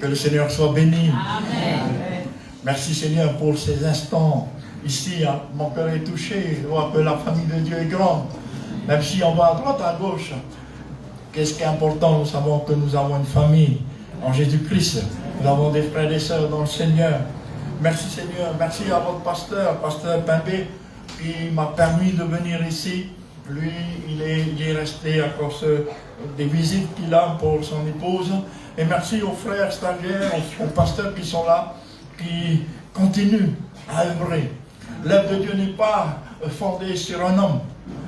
Que le Seigneur soit béni. Amen. Merci Seigneur pour ces instants. Ici, mon cœur est touché. Je vois que la famille de Dieu est grande. Même si on va à droite, à gauche. Qu'est-ce qui est important? Nous savons que nous avons une famille en Jésus-Christ. Nous avons des frères et sœurs dans le Seigneur. Merci Seigneur. Merci à votre pasteur, pasteur Pimbé, qui m'a permis de venir ici. Lui, il est resté à cause des visites qu'il a pour son épouse. Et merci aux frères stagiaires, aux pasteurs qui sont là, qui continuent à œuvrer. L'œuvre de Dieu n'est pas fondée sur un homme.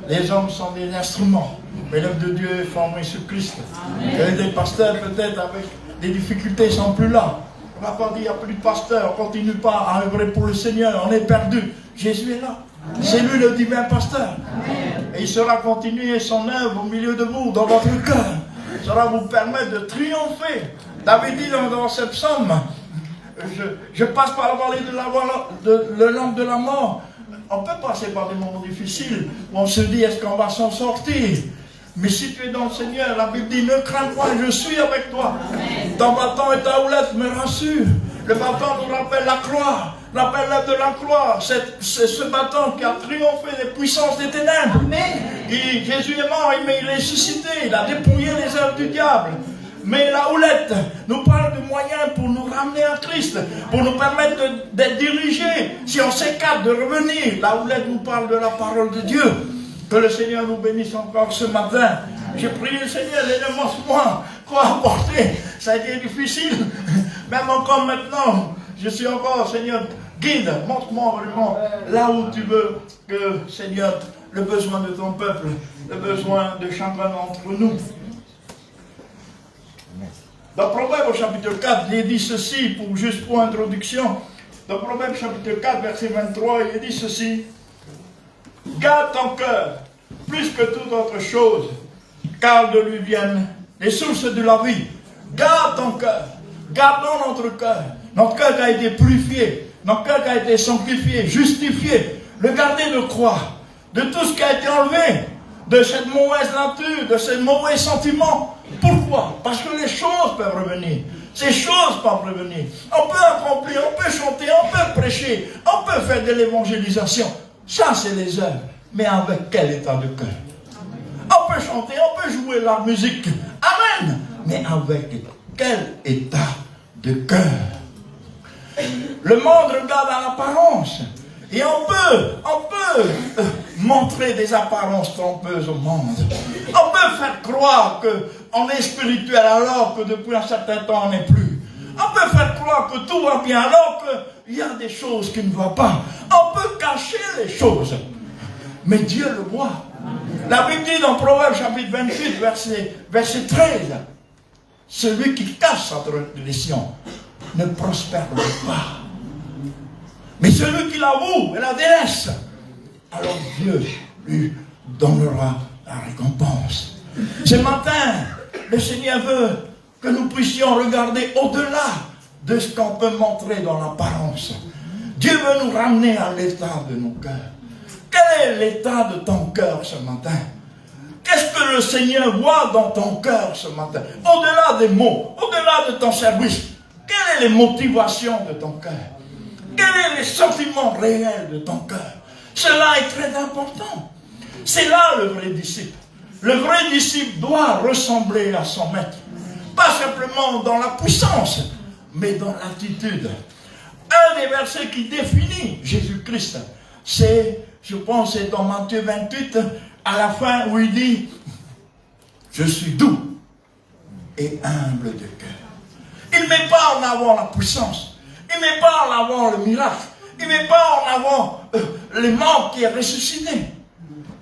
Les hommes sont des instruments. Mais l'œuvre de Dieu est formée sur Christ. Et des pasteurs, peut-être, avec des difficultés, ne sont plus là. On ne va pas dire qu'il n'y a plus de pasteurs. On ne continue pas à œuvrer pour le Seigneur. On est perdu. Jésus est là. C'est lui le divin pasteur. Et il saura continuer son œuvre au milieu de vous, dans votre cœur. Ça va vous permettre de triompher. David dit dans ce psaume, je passe par la vallée de l'ombre de la mort. On peut passer par des moments difficiles où on se dit, est-ce qu'on va s'en sortir? Mais si tu es dans le Seigneur, la Bible dit, ne crains point, je suis avec toi. Ton bâton et ta houlette me rassurent. Le bâton nous rappelle la croix, rappelle l'œuvre de la croix. C'est ce bâton qui a triomphé des puissances des ténèbres. Et Jésus est mort, mais il est ressuscité, il a dépouillé les œuvres du diable. Mais la houlette nous parle de moyens pour nous ramener à Christ, pour nous permettre d'être dirigés. Si on s'écarte, de revenir. La houlette nous parle de la parole de Dieu. Que le Seigneur nous bénisse encore ce matin. J'ai prié le Seigneur, montre-moi quoi apporter. Ça a été difficile. Même encore maintenant, je suis encore, Seigneur, guide. Montre-moi vraiment là où tu veux que, Seigneur, le besoin de ton peuple, le besoin de chacun d'entre nous. Dans Proverbe au chapitre 4, il est dit ceci, juste pour introduction. Dans Proverbe chapitre 4, verset 23, il est dit ceci. Garde ton cœur, plus que toute autre chose, car de lui viennent les sources de la vie. Garde ton cœur. Gardons notre cœur. Notre cœur qui a été purifié. Notre cœur qui a été sanctifié, justifié. Le garder de quoi? De tout ce qui a été enlevé. De cette mauvaise nature, de ces mauvais sentiments. Pourquoi? Parce que les choses peuvent revenir. Ces choses peuvent revenir. On peut accomplir, on peut chanter, on peut prêcher, on peut faire de l'évangélisation. Ça, c'est les œuvres. Mais avec quel état de cœur? On peut chanter, on peut jouer la musique. Amen. Mais avec quel état de cœur? Le monde regarde à l'apparence. Et on peut montrer des apparences trompeuses au monde. On peut faire croire qu'on est spirituel alors que depuis un certain temps on n'est plus. On peut faire croire que tout va bien alors qu'il y a des choses qui ne vont pas. On peut cacher les choses. Mais Dieu le voit. La Bible dit dans Proverbe chapitre 28, verset 13, celui qui cache sa transgression ne prospère pas. Mais celui qui l'avoue et la délaisse, alors Dieu lui donnera la récompense. Ce matin, le Seigneur veut que nous puissions regarder au-delà de ce qu'on peut montrer dans l'apparence. Dieu veut nous ramener à l'état de nos cœurs. Quel est l'état de ton cœur ce matin? Qu'est-ce que le Seigneur voit dans ton cœur ce matin? Au-delà des mots, au-delà de ton service, quelles sont les motivations de ton cœur? Quels sont les sentiments réels de ton cœur? Cela est très important. C'est là le vrai disciple. Le vrai disciple doit ressembler à son maître. Pas simplement dans la puissance, mais dans l'attitude. Un des versets qui définit Jésus-Christ, c'est, je pense, c'est dans Matthieu 28, à la fin où il dit, je suis doux et humble de cœur. Il ne met pas en avant la puissance. Il ne met pas en avant le miracle. Il ne met pas en avant les membres qui est ressuscité.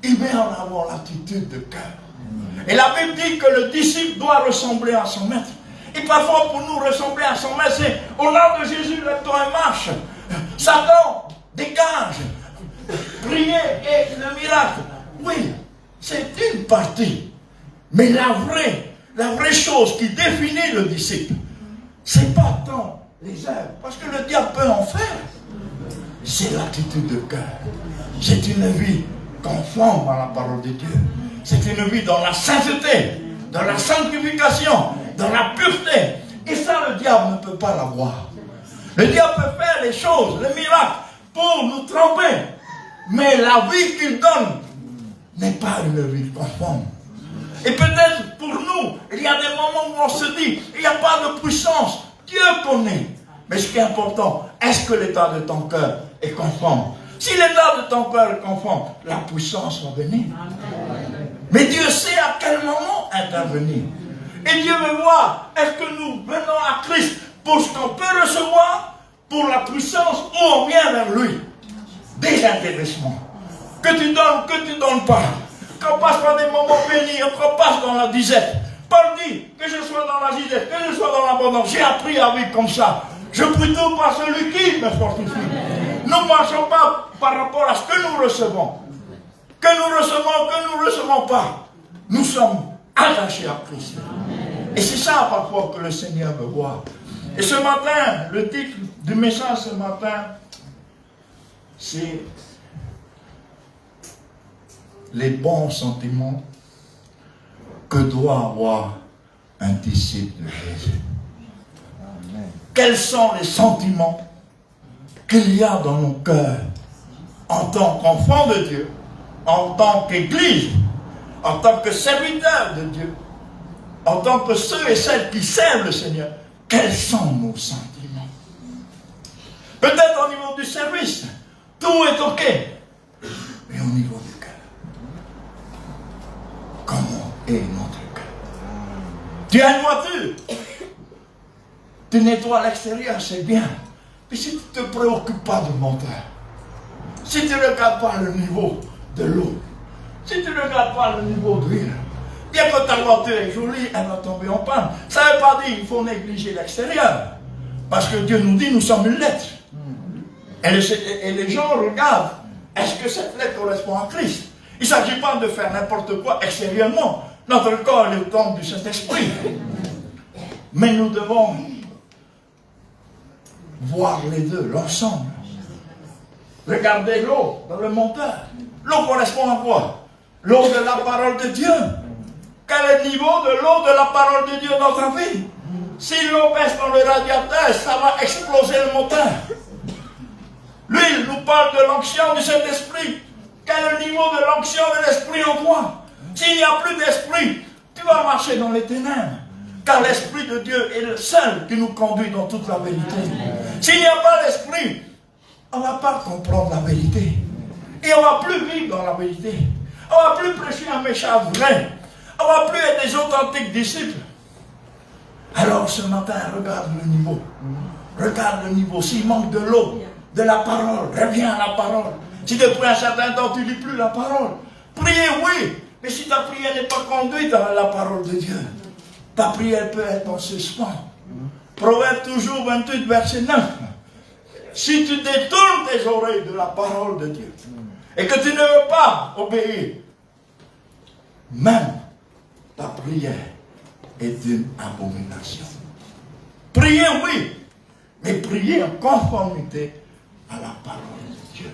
Il met en avant l'attitude de cœur. Et la Bible dit que le disciple doit ressembler à son maître. Et parfois, pour nous ressembler à son maître, c'est au nom de Jésus, lève-toi et marche. Satan, dégage. Prier et le miracle. Oui, c'est une partie. Mais la vraie chose qui définit le disciple, c'est pas tant les œuvres, parce que le diable peut en faire. C'est l'attitude de cœur. C'est une vie conforme à la parole de Dieu. C'est une vie dans la sainteté, dans la sanctification, dans la pureté. Et ça, le diable ne peut pas l'avoir. Le diable peut faire les choses, les miracles, pour nous tromper. Mais la vie qu'il donne n'est pas une vie conforme. Et peut-être pour nous, il y a des moments où on se dit, il n'y a pas de puissance. Dieu connaît. Mais ce qui est important, est-ce que l'état de ton cœur est conforme? Si l'état de ton cœur est conforme, la puissance va venir. Mais Dieu sait à quel moment intervenir. Et Dieu veut voir, est-ce que nous venons à Christ pour ce qu'on peut recevoir, pour la puissance, ou on vient vers lui? Désintéressement. Que tu donnes, que tu ne donnes pas. Qu'on passe par des moments bénis, qu'on passe dans la disette. Paul dit, que je sois dans la disette, que je sois dans l'abondance. J'ai appris à vivre comme ça. Je prie tout par celui qui me fortifie. Nous ne marchons pas par rapport à ce que nous recevons. Que nous ne recevons pas. Nous sommes attachés à Christ. Et c'est ça parfois que le Seigneur veut voir. Et ce matin, le titre du message ce matin, c'est les bons sentiments que doit avoir un disciple de Jésus. Quels sont les sentiments qu'il y a dans nos cœurs en tant qu'enfants de Dieu, en tant qu'Église, en tant que serviteurs de Dieu, en tant que ceux et celles qui servent le Seigneur? Quels sont nos sentiments? Peut-être au niveau du service, tout est OK, mais au niveau du cœur, comment est notre cœur? Tu as une voiture, tu nettoies l'extérieur, c'est bien. Mais si tu ne te préoccupes pas du moteur, si tu ne regardes pas le niveau de l'eau, si tu ne regardes pas le niveau d'huile, bien que ta voiture est jolie, elle va tomber en panne. Ça ne veut pas dire qu'il faut négliger l'extérieur. Parce que Dieu nous dit, nous sommes une lettre. Et les gens regardent, est-ce que cette lettre correspond à Christ? Il ne s'agit pas de faire n'importe quoi extérieurement. Notre corps est le temple du Saint-Esprit. Mais nous devons voir les deux, l'ensemble. Regardez l'eau dans le moteur. L'eau correspond à quoi? L'eau de la parole de Dieu. Quel est le niveau de l'eau de la parole de Dieu dans ta vie? Si l'eau baisse dans le radiateur, ça va exploser le moteur. L'huile nous parle de l'onction du Saint-Esprit. Quel est le niveau de l'onction de l'Esprit en toi? S'il n'y a plus d'Esprit, tu vas marcher dans les ténèbres. Car l'Esprit de Dieu est le seul qui nous conduit dans toute la vérité. S'il n'y a pas l'Esprit, on ne va pas comprendre la vérité. Et on ne va plus vivre dans la vérité. On ne va plus prêcher un message vrai. On ne va plus être des authentiques disciples. Alors ce matin, regarde le niveau. Regarde le niveau. S'il manque de l'eau, de la parole, reviens à la parole. Si depuis un certain temps, tu ne lis plus la parole. Prier, oui. Mais si ta prière n'est pas conduite dans la parole de Dieu, ta prière peut être en suspens. Proverbe toujours 28, verset 9. Si tu détournes tes oreilles de la parole de Dieu et que tu ne veux pas obéir, même ta prière est une abomination. Prier, oui, mais prier en conformité à la parole de Dieu.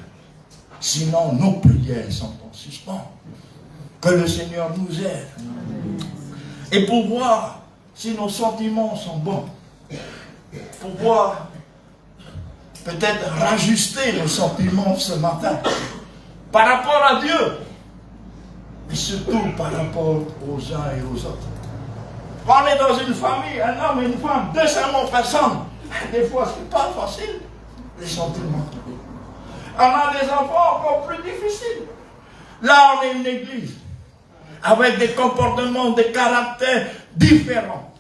Sinon, nos prières sont en suspens. Que le Seigneur nous aide. Et pour voir si nos sentiments sont bons, pour voir peut-être rajuster nos sentiments ce matin par rapport à Dieu, et surtout par rapport aux uns et aux autres. Quand on est dans une famille, un homme et une femme, 200 personnes, des fois c'est pas facile, les sentiments. On a des enfants encore plus difficiles. Là on est une église, avec des comportements, des caractères différents.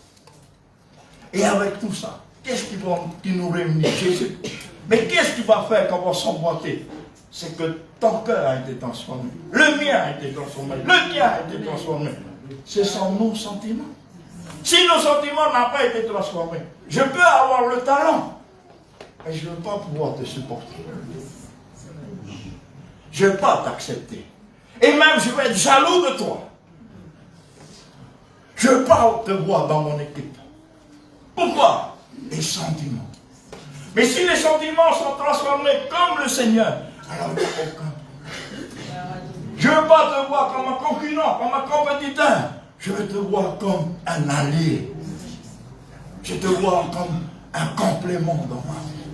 Et avec tout ça, qu'est-ce qui nous réunit? Jésus. Mais qu'est-ce qui va faire qu'on va s'emboîter? C'est que ton cœur a été transformé. Le mien a été transformé. Le tien a été transformé. Ce sont nos sentiments. Si nos sentiments n'ont pas été transformés, je peux avoir le talent, mais je ne veux pas pouvoir te supporter. Je ne vais pas t'accepter. Et même je vais être jaloux de toi. Je ne veux pas te voir dans mon équipe. Pourquoi? Les sentiments. Mais si les sentiments sont transformés comme le Seigneur, alors il n'y a aucun problème. Je ne veux pas te voir comme un concurrent, comme un compétiteur. Je veux te voir comme un allié. Je te vois comme un complément dans ma vie.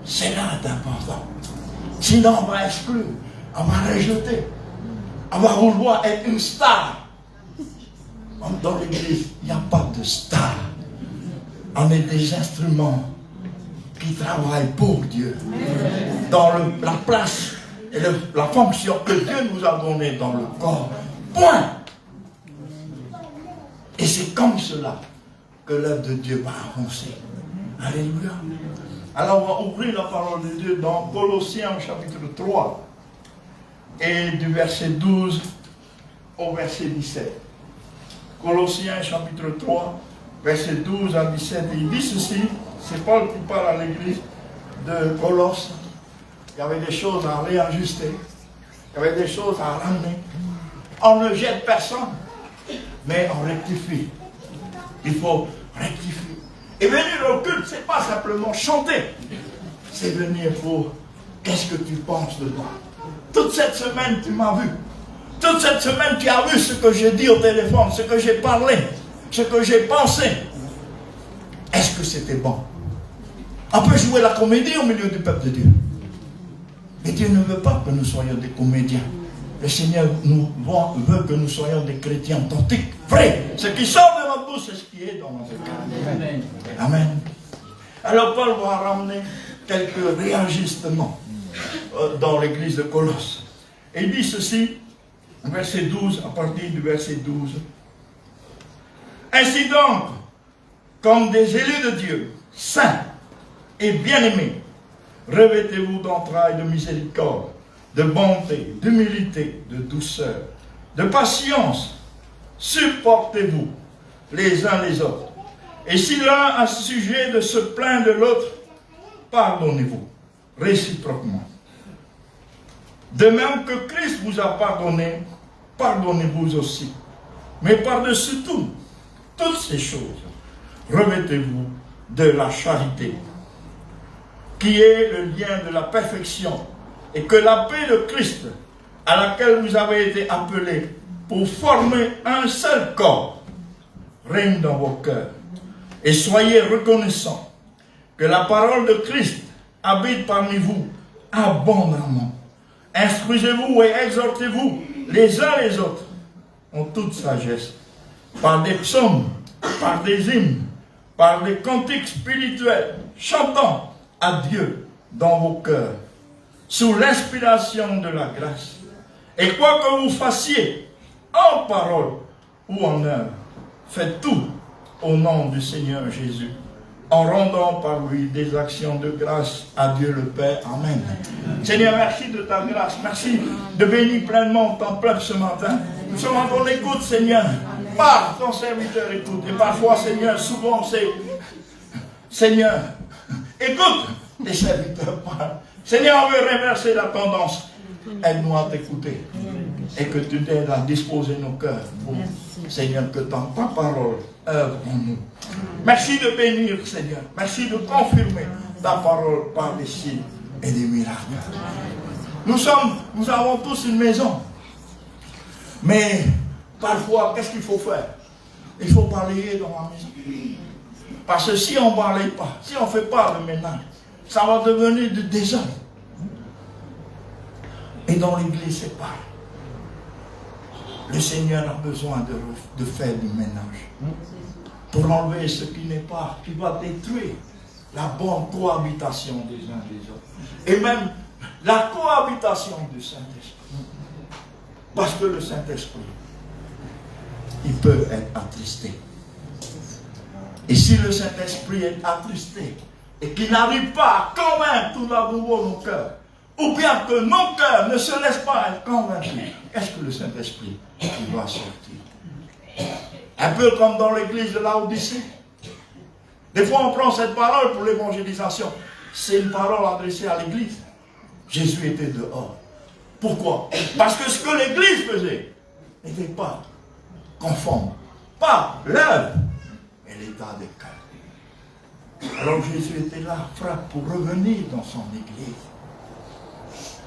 C'est là d'important. Sinon, on va exclure, on va rejeter, on va vouloir être une star. Dans l'église, il n'y a pas de star. On est des instruments qui travaillent pour Dieu. Dans la place et la fonction que Dieu nous a donnée dans le corps. Point. Et c'est comme cela que l'œuvre de Dieu va avancer. Alléluia. Alors on va ouvrir la parole de Dieu dans Colossiens chapitre 3 et du verset 12 au verset 17. Colossiens chapitre 3, verset 12 à 17. Et il dit ceci, c'est Paul qui parle à l'église de Colosse. Il y avait des choses à réajuster, il y avait des choses à ramener. On ne jette personne, mais on rectifie. Il faut rectifier. Et venir au culte, ce n'est pas simplement chanter. C'est venir pour qu'est-ce que tu penses de moi. Toute cette semaine, tu m'as vu. Toute cette semaine, tu as vu ce que j'ai dit au téléphone, ce que j'ai parlé, ce que j'ai pensé. Est-ce que c'était bon? On peut jouer la comédie au milieu du peuple de Dieu. Mais Dieu ne veut pas que nous soyons des comédiens. Le Seigneur veut que nous soyons des chrétiens authentiques, vrais. Ce qui sort de notre bouche, c'est ce qui est dans notre cœur. Amen. Amen. Alors Paul va ramener quelques réajustements dans l'église de Colosse. Et il dit ceci, verset 12, à partir du verset 12. Ainsi donc, comme des élus de Dieu, saints et bien-aimés, revêtez-vous d'entrailles de miséricorde, de bonté, d'humilité, de douceur, de patience. Supportez-vous les uns les autres. Et si l'un a sujet de se plaindre de l'autre, pardonnez-vous réciproquement. De même que Christ vous a pardonné, pardonnez-vous aussi. Mais par-dessus tout, toutes ces choses, revêtez-vous de la charité, qui est le lien de la perfection, et que la paix de Christ, à laquelle vous avez été appelés pour former un seul corps, règne dans vos cœurs. Et soyez reconnaissants que la parole de Christ habite parmi vous abondamment. Instruisez-vous et exhortez-vous les uns les autres en toute sagesse, par des psaumes, par des hymnes, par des cantiques spirituels, chantant à Dieu dans vos cœurs, sous l'inspiration de la grâce. Et quoi que vous fassiez, en parole ou en œuvre, faites tout au nom du Seigneur Jésus, en rendant par lui des actions de grâce à Dieu le Père. Amen. Seigneur, merci de ta grâce. Merci de bénir pleinement ton peuple ce matin. Nous sommes en ton écoute, Seigneur. Par ton serviteur écoute. Et parfois, Seigneur, souvent c'est... Seigneur, écoute tes serviteurs parlent. Seigneur, on veut remercier la tendance. Aide-nous à t'écouter. Et que tu t'aides à disposer nos cœurs pour, Seigneur, que ta parole œuvre en nous. Merci de bénir, Seigneur. Merci de confirmer ta parole par des signes et des miracles. Nous avons tous une maison. Mais parfois, qu'est-ce qu'il faut faire? Il faut balayer dans la maison. Parce que si on ne balaye pas, si on ne fait pas le ménage, ça va devenir du désordre. Et dans l'église, c'est pareil. Le Seigneur a besoin de faire du ménage. Pour enlever ce qui n'est pas, qui va détruire la bonne cohabitation des uns des autres. Et même la cohabitation du Saint-Esprit. Parce que le Saint-Esprit, il peut être attristé. Et si le Saint-Esprit est attristé, et qu'il n'arrive pas à convaincre tout à nouveau nos cœurs, ou bien que nos cœurs ne se laissent pas être convaincus, est-ce que le Saint-Esprit va sortir? Un peu comme dans l'église de Laodicée. Des fois on prend cette parole pour l'évangélisation. C'est une parole adressée à l'église. Jésus était dehors. Pourquoi? Parce que ce que l'église faisait n'était pas conforme. Pas l'œuvre, mais l'état des cœurs. Alors Jésus était là, frappe pour revenir dans son église.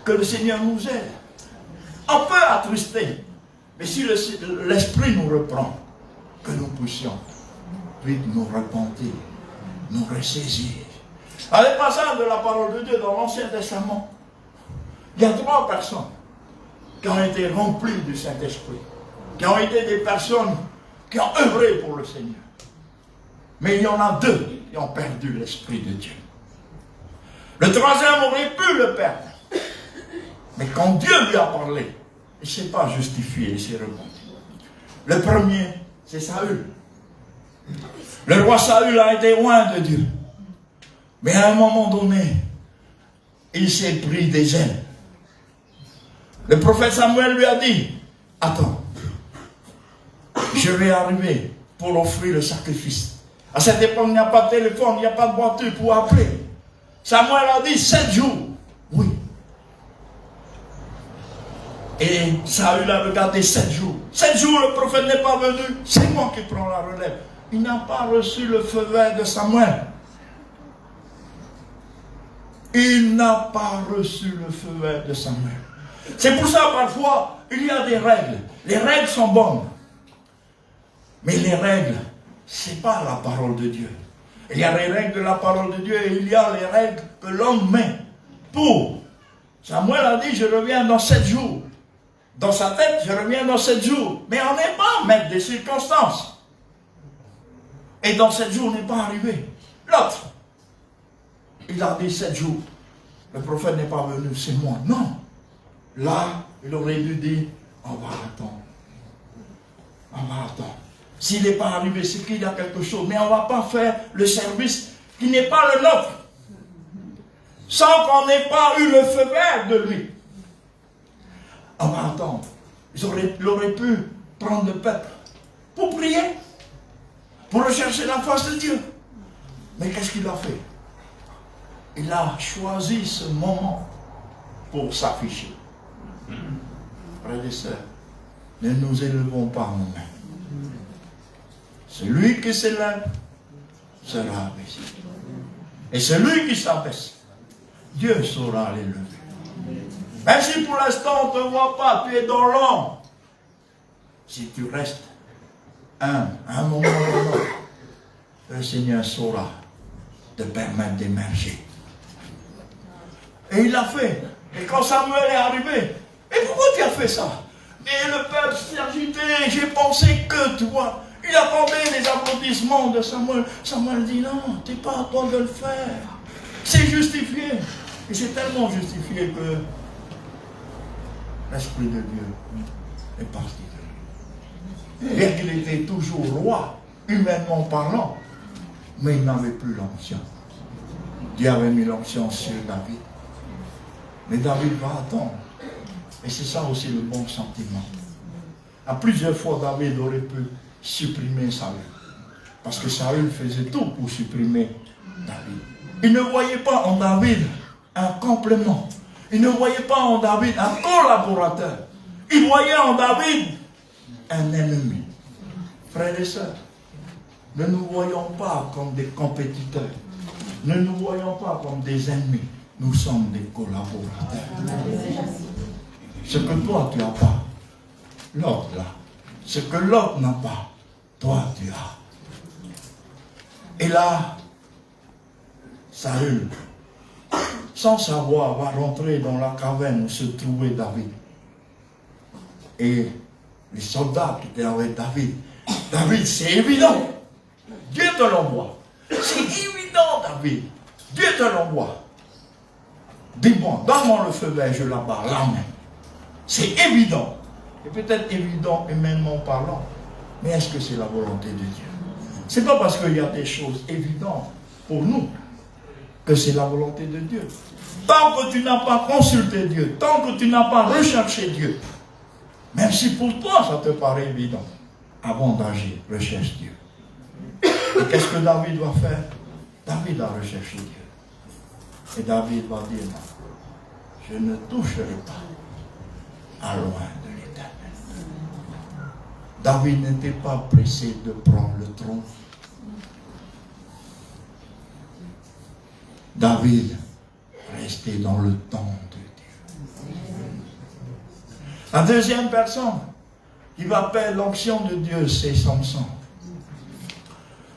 Que le Seigneur nous aide. On peut attrister, mais si l'Esprit nous reprend, que nous puissions puisse nous repentir, nous ressaisir. À les passages de la parole de Dieu dans l'Ancien Testament, il y a 3 personnes qui ont été remplies du Saint-Esprit, qui ont été des personnes qui ont œuvré pour le Seigneur. Mais il y en a 2 qui ont perdu l'Esprit de Dieu. Le 3e aurait pu le perdre. Mais quand Dieu lui a parlé, il ne s'est pas justifié, il s'est repenti. Le premier, c'est Saül. Le roi Saül a été loin de Dieu. Mais à un moment donné, il s'est pris des ailes. Le prophète Samuel lui a dit, attends, je vais arriver pour offrir le sacrifice. À cette époque, il n'y a pas de téléphone, il n'y a pas de voiture pour appeler. Samuel a dit 7 jours. Oui. Et Saül a regardé 7 jours. 7 jours, le prophète n'est pas venu. C'est moi qui prends la relève. Il n'a pas reçu le feu vert de Samuel. Il n'a pas reçu le feu vert de Samuel. C'est pour ça, parfois, il y a des règles. Les règles sont bonnes. Mais les règles, ce n'est pas la parole de Dieu. Il y a les règles de la parole de Dieu et il y a les règles que l'homme met pour. Samuel a dit, je reviens dans 7 jours. Dans sa tête, je reviens dans 7 jours. Mais on n'est pas maître des circonstances. Et dans 7 jours, on n'est pas arrivé. L'autre, il a dit 7 jours. Le prophète n'est pas venu, c'est moi. Non. Là, il aurait dû dire, on va attendre. On va attendre. S'il n'est pas arrivé, c'est qu'il y a quelque chose. Mais on ne va pas faire le service qui n'est pas le nôtre. Sans qu'on n'ait pas eu le feu vert de lui. On va attendre. Il aurait pu prendre le peuple pour prier, pour rechercher la face de Dieu. Mais qu'est-ce qu'il a fait? Il a choisi ce moment pour s'afficher. Frères et sœurs, ne nous élevons pas nous-mêmes. Celui qui s'élève sera abaissé. Et celui qui s'abaisse, Dieu saura l'élever. Même si pour l'instant on ne te voit pas, tu es dans l'ombre. Si tu restes à un moment ou à l'autre, le Seigneur saura te permettre d'émerger. Et il l'a fait. Et quand Samuel est arrivé, et pourquoi tu as fait ça? Et le peuple s'est agité, j'ai pensé que, tu vois, il attendait les applaudissements de Samuel. Samuel dit, non, tu n'es pas à toi de le faire. C'est justifié. Et c'est tellement justifié que l'Esprit de Dieu est parti de lui. Bien qu'il était toujours roi, humainement parlant, mais il n'avait plus l'onction. Dieu avait mis l'onction sur David. Mais David va attendre. Et c'est ça aussi le bon sentiment. À plusieurs fois, David aurait pu supprimer Saül. Parce que Saül faisait tout pour supprimer David. Il ne voyait pas en David un complément. Il ne voyait pas en David un collaborateur. Il voyait en David un ennemi. Frères et sœurs, ne nous voyons pas comme des compétiteurs. Ne nous voyons pas comme des ennemis. Nous sommes des collaborateurs. Ce que toi tu n'as pas, l'autre là. Ce que l'autre n'a pas, toi tu as. Et là, Saül, sans savoir, va rentrer dans la caverne où se trouvait David. Et les soldats qui étaient avec David, David, c'est évident. Dieu te l'envoie. C'est évident, David. Dieu te l'envoie. Dis-moi, donne-moi le feu vert, je la barre là même. C'est évident. Et peut-être évident humainement parlant. Mais est-ce que c'est la volonté de Dieu? C'est pas parce qu'il y a des choses évidentes pour nous que c'est la volonté de Dieu. Tant que tu n'as pas consulté Dieu, tant que tu n'as pas recherché Dieu, même si pour toi ça te paraît évident, avant d'agir, recherche Dieu. Et qu'est-ce que David va faire? David a recherché Dieu. Et David va dire, je ne toucherai pas à loin de l'Éternel. David n'était pas pressé de prendre le trône. David restait dans le temps de Dieu. La deuxième personne qui va perdre l'onction de Dieu, c'est Samson.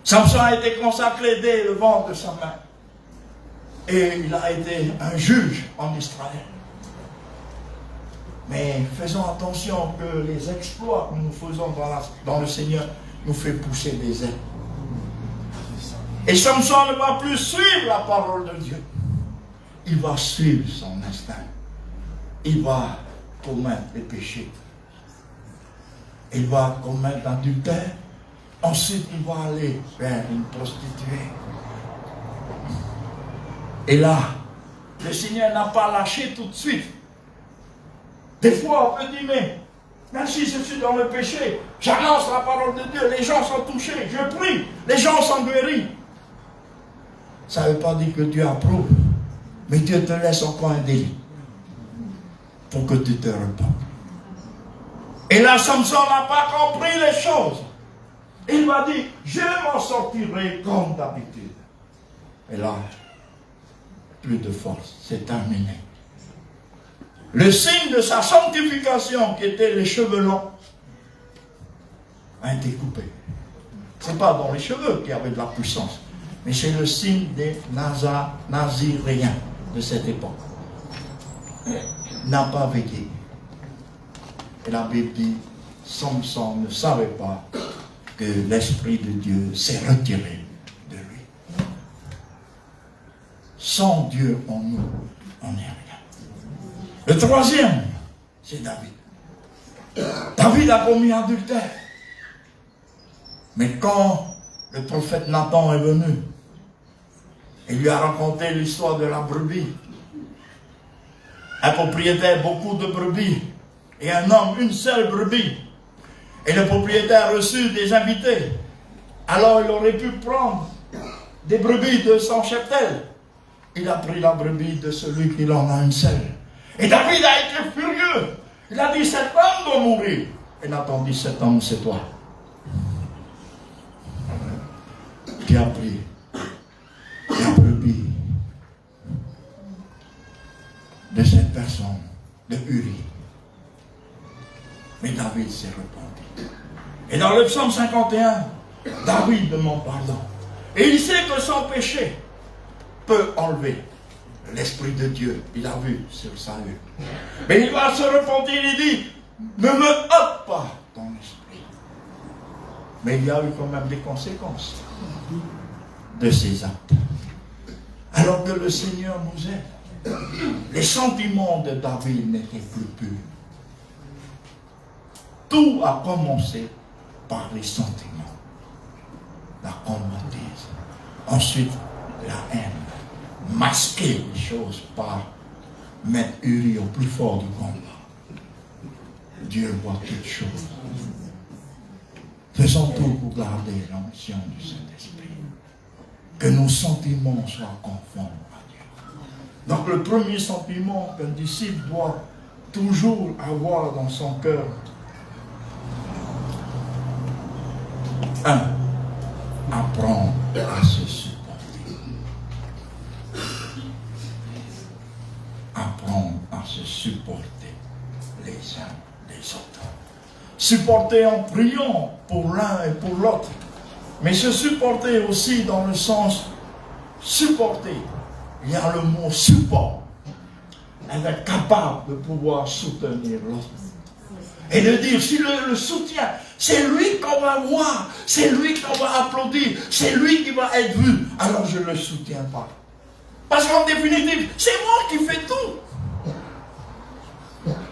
Samson a été consacré dès le ventre de sa mère. Et il a été un juge en Israël. Mais faisons attention que les exploits que nous faisons dans le Seigneur nous fait pousser des ailes. Et Samson ne va plus suivre la parole de Dieu. Il va suivre son instinct. Il va commettre les péchés. Il va commettre l'adultère. Ensuite, il va aller vers une prostituée. Et là, le Seigneur n'a pas lâché tout de suite. Des fois, on peut dire, mais même si je suis dans le péché, j'annonce la parole de Dieu, les gens sont touchés, je prie, les gens sont guéris. Ça ne veut pas dire que Dieu approuve, mais Dieu te laisse encore un délit pour que tu te repentes. Et là, Samson n'a pas compris les choses. Il va dire, je m'en sortirai comme d'habitude. Et là, plus de force, c'est terminé. Le signe de sa sanctification, qui était les cheveux longs, a été coupé. Ce n'est pas dans les cheveux qu'il y avait de la puissance, mais c'est le signe des Naziréens de cette époque. Il n'a pas veillé. Et la Bible dit, Samson ne savait pas que l'Esprit de Dieu s'est retiré de lui. Sans Dieu en nous, on n'est rien. Le troisième, c'est David. David a commis adultère. Mais quand le prophète Nathan est venu, il lui a raconté l'histoire de la brebis. Un propriétaire, beaucoup de brebis, et un homme, une seule brebis. Et le propriétaire a reçu des invités. Alors il aurait pu prendre des brebis de son cheptel. Il a pris la brebis de celui qui en a une seule. Et David a été furieux. Il a dit, cet homme doit mourir. Et Nathan dit, cet homme, c'est toi. Qui a pris la brebis de cette personne, de Uri. Mais David s'est repenti. Et dans le psaume 51, David demande pardon. Et il sait que son péché peut enlever l'Esprit de Dieu. Il a vu sur Saül. Mais il va se repentir, il dit, ne me ôte pas ton esprit. Mais il y a eu quand même des conséquences de ces actes. Alors que le Seigneur nous aide, les sentiments de David n'étaient plus purs. Tout a commencé par les sentiments. La convoitise. Ensuite, la haine. Masquer les choses par mettre Uri au plus fort du combat. Dieu voit toutes choses. Faisons tout pour garder l'onction du Saint-Esprit. Que nos sentiments soient conformes à Dieu. Donc le premier sentiment qu'un disciple doit toujours avoir dans son cœur. 1. Apprendre à se supporter. Apprendre à se supporter les uns les autres. Supporter en priant pour l'un et pour l'autre. Mais se supporter aussi dans le sens supporter. Il y a le mot support. Être capable de pouvoir soutenir l'autre. Et de dire, si le soutien, c'est lui qu'on va voir, c'est lui qu'on va applaudir, c'est lui qui va être vu, alors je ne le soutiens pas. Parce qu'en définitive, c'est moi qui fais tout.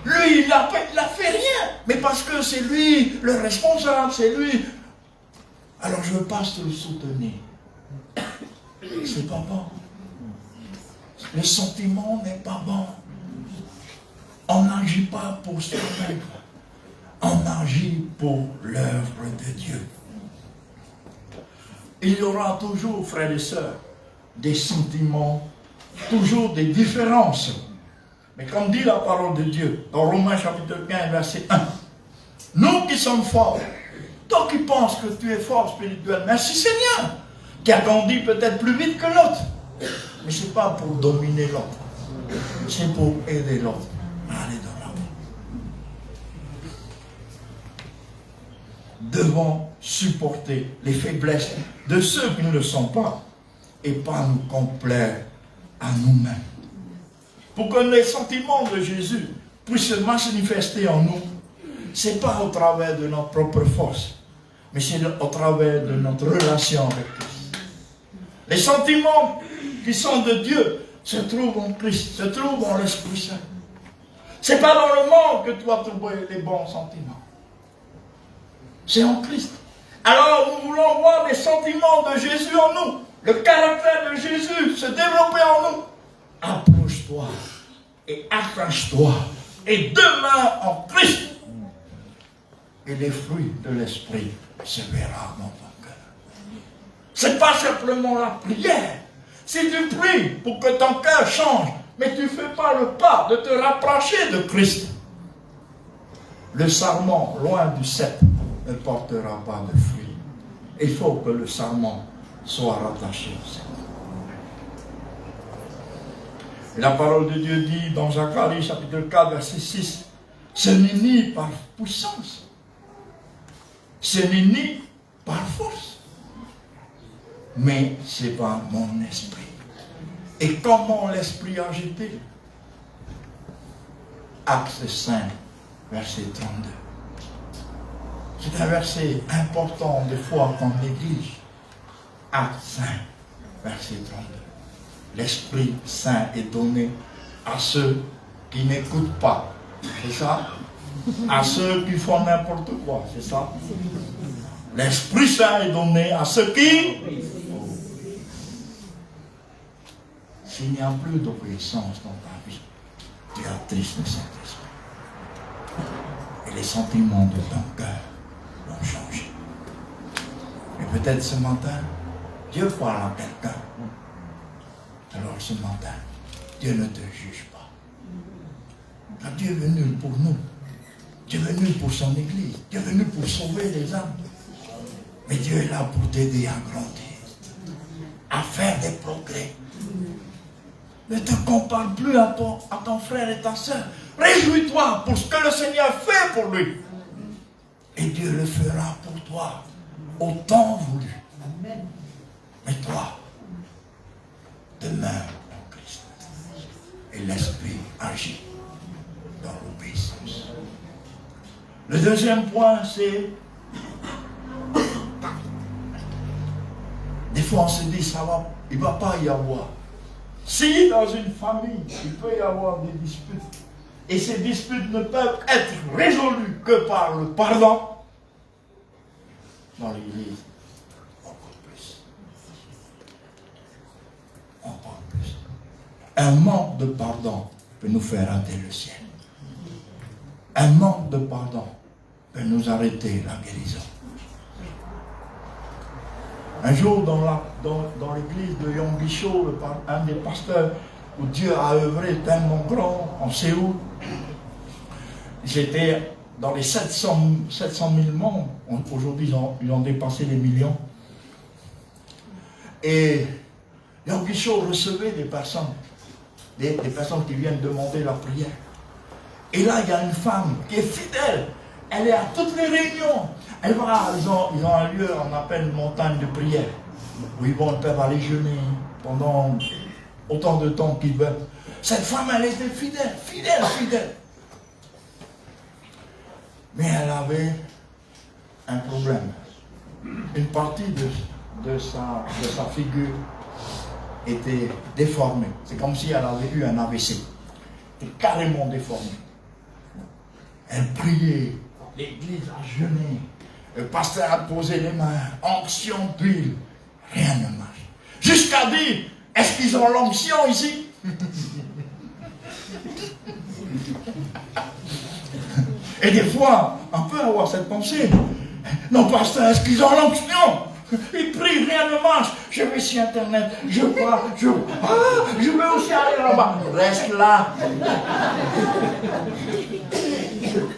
Lui, il n'a fait rien, mais parce que c'est lui le responsable, c'est lui. Alors je ne veux pas le soutenir. C'est pas bon. Le sentiment n'est pas bon. On n'agit pas pour soi-même. On agit pour l'œuvre de Dieu. Il y aura toujours, frères et sœurs, des sentiments, toujours des différences. Mais comme dit la parole de Dieu, dans Romains chapitre 15, verset 1, nous qui sommes forts, toi qui penses que tu es fort spirituel, merci Seigneur, qui a grandi peut-être plus vite que l'autre. Mais ce n'est pas pour dominer l'autre, c'est pour aider l'autre à aller dans la vie. devons supporter les faiblesses de ceux qui ne le sont pas et pas nous complaire à nous-mêmes. Pour que les sentiments de Jésus puissent se manifester en nous, ce n'est pas au travers de notre propre force, mais c'est au travers de notre relation avec Christ. Les sentiments qui sont de Dieu se trouvent en Christ, se trouvent en l'Esprit Saint. Ce n'est pas dans le monde que tu vas trouver les bons sentiments. C'est en Christ. Alors nous voulons voir les sentiments de Jésus en nous, le caractère de Jésus se développer en nous. Approche-toi et attache-toi et demeure en Christ. Et les fruits de l'Esprit se verront dans ton cœur. Ce n'est pas simplement la prière. Si tu pries pour que ton cœur change, mais tu ne fais pas le pas de te rapprocher de Christ, le sarment, loin du cep, ne portera pas de fruits. Il faut que le sarment soit rattaché au cep. La parole de Dieu dit dans Zacharie chapitre 4 verset 6, ce n'est ni par puissance, ce n'est ni par force, mais c'est par mon esprit. Et comment l'esprit agité? Acte 5, verset 32. C'est un verset important de foi qu'on néglige. Acte 5, verset 32. L'Esprit Saint est donné à ceux qui n'écoutent pas. C'est ça? À ceux qui font n'importe quoi. C'est ça? L'Esprit Saint est donné à ceux qui... S'il n'y a plus d'obéissance dans ta vie, tu as triste le Saint-Esprit. Et les sentiments de ton cœur vont changer. Et peut-être ce matin, Dieu parle à quelqu'un. Alors ce matin, Dieu ne te juge pas. Car Dieu est venu pour nous. Dieu est venu pour son Église. Dieu est venu pour sauver les âmes. Mais Dieu est là pour t'aider à grandir, à faire des progrès. Ne te compare plus à ton frère et ta soeur. Réjouis-toi pour ce que le Seigneur fait pour lui. Et Dieu le fera pour toi au temps voulu. Mais toi, demeure en Christ. Et l'Esprit agit dans l'obéissance. Le deuxième point, c'est... Des fois, on se dit, il ne va pas y avoir. Si dans une famille, il peut y avoir des disputes, et ces disputes ne peuvent être résolues que par le pardon, dans l'Église, encore plus. Encore plus. Un manque de pardon peut nous faire rater le ciel. Un manque de pardon peut nous arrêter la guérison. Un jour, dans l'église de Yonggi-cho, un des pasteurs où Dieu a œuvré tellement grand en Séoul, j'étais dans les 700 000 membres. Aujourd'hui, ils ont dépassé les millions. Et Yonggi-cho recevait des personnes qui viennent demander la prière. Et là, il y a une femme qui est fidèle. Elle est à toutes les réunions. Ils ont un lieu, on appelle une montagne de prière, où ils peuvent aller jeûner pendant autant de temps qu'ils veulent. Cette femme, elle était fidèle. Mais elle avait un problème. Une partie de sa figure était déformée. C'est comme si elle avait eu un AVC. Elle était carrément déformée. Elle priait, l'église a jeûné. Le pasteur a posé les mains, onction d'huile, rien ne marche. Jusqu'à dire, est-ce qu'ils ont l'onction ici? Et des fois, on peut avoir cette pensée. Non, pasteur, est-ce qu'ils ont l'onction? Ils prient, rien ne marche. Je vais sur Internet, je vois, je vais aussi aller là-bas. Reste là.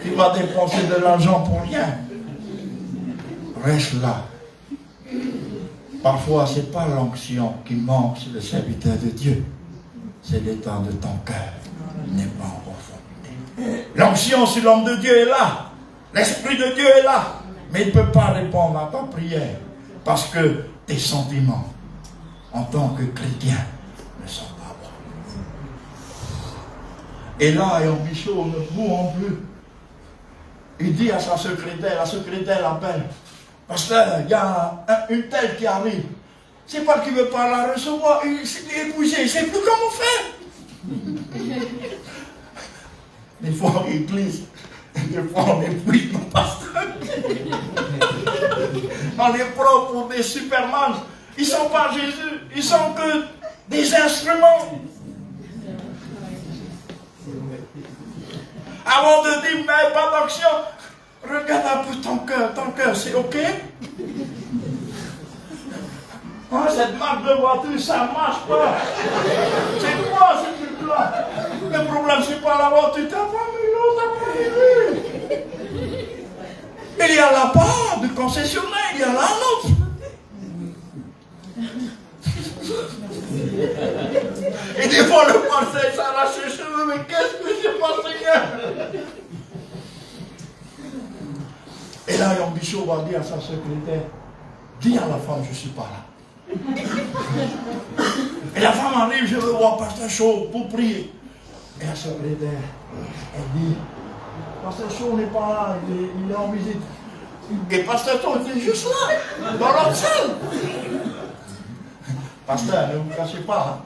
Tu vas dépenser de l'argent pour rien. Reste là. Parfois, ce n'est pas l'onction qui manque sur le serviteur de Dieu. C'est l'état de ton cœur qui n'est pas en conformité. L'onction sur l'homme de Dieu est là. L'Esprit de Dieu est là. Mais il ne peut pas répondre à ta prière parce que tes sentiments en tant que chrétien ne sont pas bons. Et là, Yom Bichot ne mourra plus. Il dit à sa secrétaire, la secrétaire l'appelle. Pasteur, il y a une telle qui arrive. C'est pas qu'il ne veut pas la recevoir, il est épousé, il ne sait plus comment faire. Des fois en église, des fois on épuise nos pasteurs. On les prend pour des supermans. Ils ne sont pas Jésus, ils sont que des instruments. Avant de dire, mais pas d'action, regarde un peu ton cœur, c'est ok? Oh, cette marque de voiture, ça ne marche pas. C'est quoi ce truc-là? Le problème, c'est pas la voiture, t'as pas mis l'eau, t'as pas mis l'huile. Il y a la part du concessionnaire, il y a la nôtre. Et des fois, le pasteur s'arrache les cheveux, mais qu'est-ce que c'est pas, Seigneur? Et là, Yom Bichot va dire à sa secrétaire, dis à la femme, je ne suis pas là. Et la femme arrive, je veux voir Pasteur Chaud pour prier. Et la secrétaire, elle dit, Pasteur Chaud n'est pas là, il est en visite. Et Pasteur Chaud était juste là, dans l'autre salle. Pasteur, ne vous cachez pas.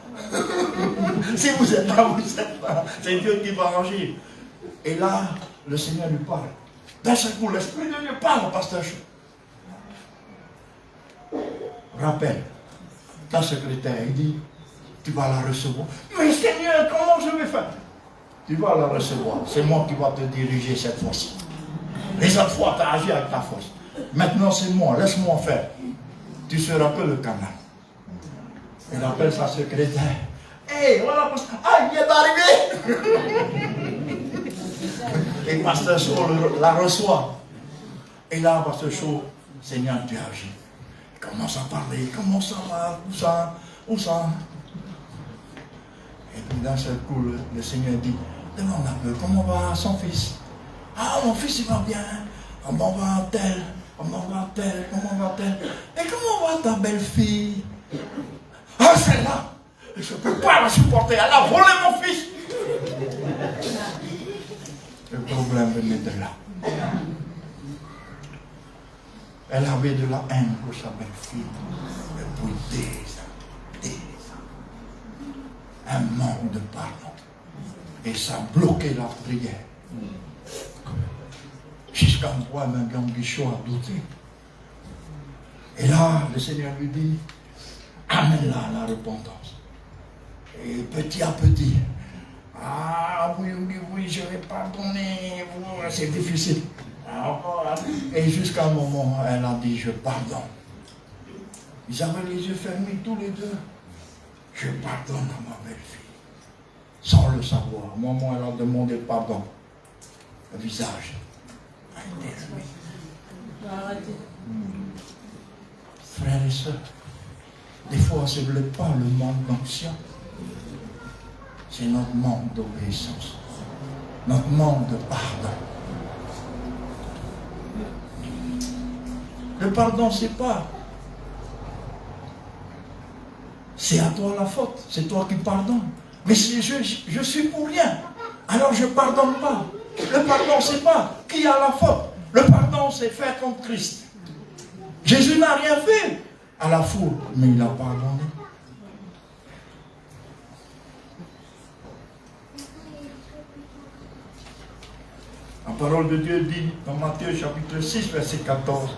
Si vous êtes là, vous êtes là. C'est Dieu qui va agir. Et là, le Seigneur lui parle. D'un seul coup, l'Esprit de Dieu parle à Pasteur Chaud. Rappelle, ta secrétaire, il dit, tu vas la recevoir. Mais Seigneur, comment je vais faire? Tu vas la recevoir. C'est moi qui vais te diriger cette fois-ci. Les autres fois, tu as agi avec ta force. Maintenant, c'est moi, laisse-moi faire. Tu seras que le canal. Il appelle sa secrétaire. Hé, voilà, ah, il est arrivé. Et Pasteur Chaud la reçoit. Et là, Pasteur Chaud, Seigneur, tu agis. Il commence à parler, comment ça va, où ça. Et puis d'un seul coup, le Seigneur dit, demande un peu, comment va son fils? Ah, mon fils, il va bien. Comment va tel? Comment va tel? Comment va tel? Et comment va ta belle-fille? Ah, celle-là, je ne peux pas la supporter, elle a volé mon fils. Le problème venait de là. Elle avait de la haine pour sa belle-fille depuis des années. Un manque de pardon. Et ça bloquait la prière. Jusqu'à un point, même Yom Bichot a douté. Et là, le Seigneur lui dit, amène-la à la repentance. Et petit à petit, ah oui, je vais pardonner, c'est difficile. Et jusqu'à un moment, elle a dit, je pardonne. Ils avaient les yeux fermés tous les deux. Je pardonne à ma belle-fille. Sans le savoir. Au moment où elle a demandé pardon, le visage a été remis. Frères et sœurs, des fois, ce n'est pas le manque d'action. C'est notre manque d'obéissance. Notre manque de pardon. Le pardon, c'est pas. C'est à toi la faute. C'est toi qui pardonnes. Mais si je suis pour rien, alors je ne pardonne pas. Le pardon, c'est pas qui a la faute. Le pardon, c'est faire comme Christ. Jésus n'a rien fait à la foule, mais il a pardonné. La parole de Dieu dit dans Matthieu chapitre 6, verset 14.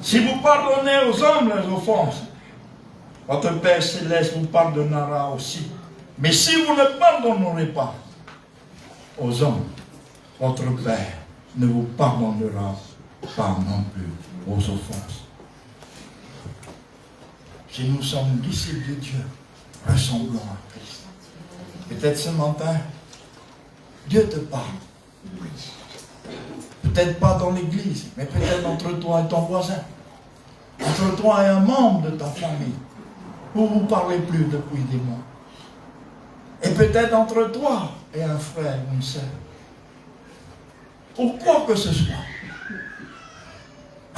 Si vous pardonnez aux hommes leurs offenses, votre Père Céleste vous pardonnera aussi. Mais si vous ne pardonnerez pas aux hommes, votre Père ne vous pardonnera pas non plus aux offenses. Si nous sommes disciples de Dieu, ressemblons à Christ. Peut-être ce matin, Dieu te parle. Peut-être pas dans l'église, mais peut-être entre toi et ton voisin. Entre toi et un membre de ta famille. Où vous ne parlez plus depuis des mois. Et peut-être entre toi et un frère ou une sœur. Ou quoi que ce soit.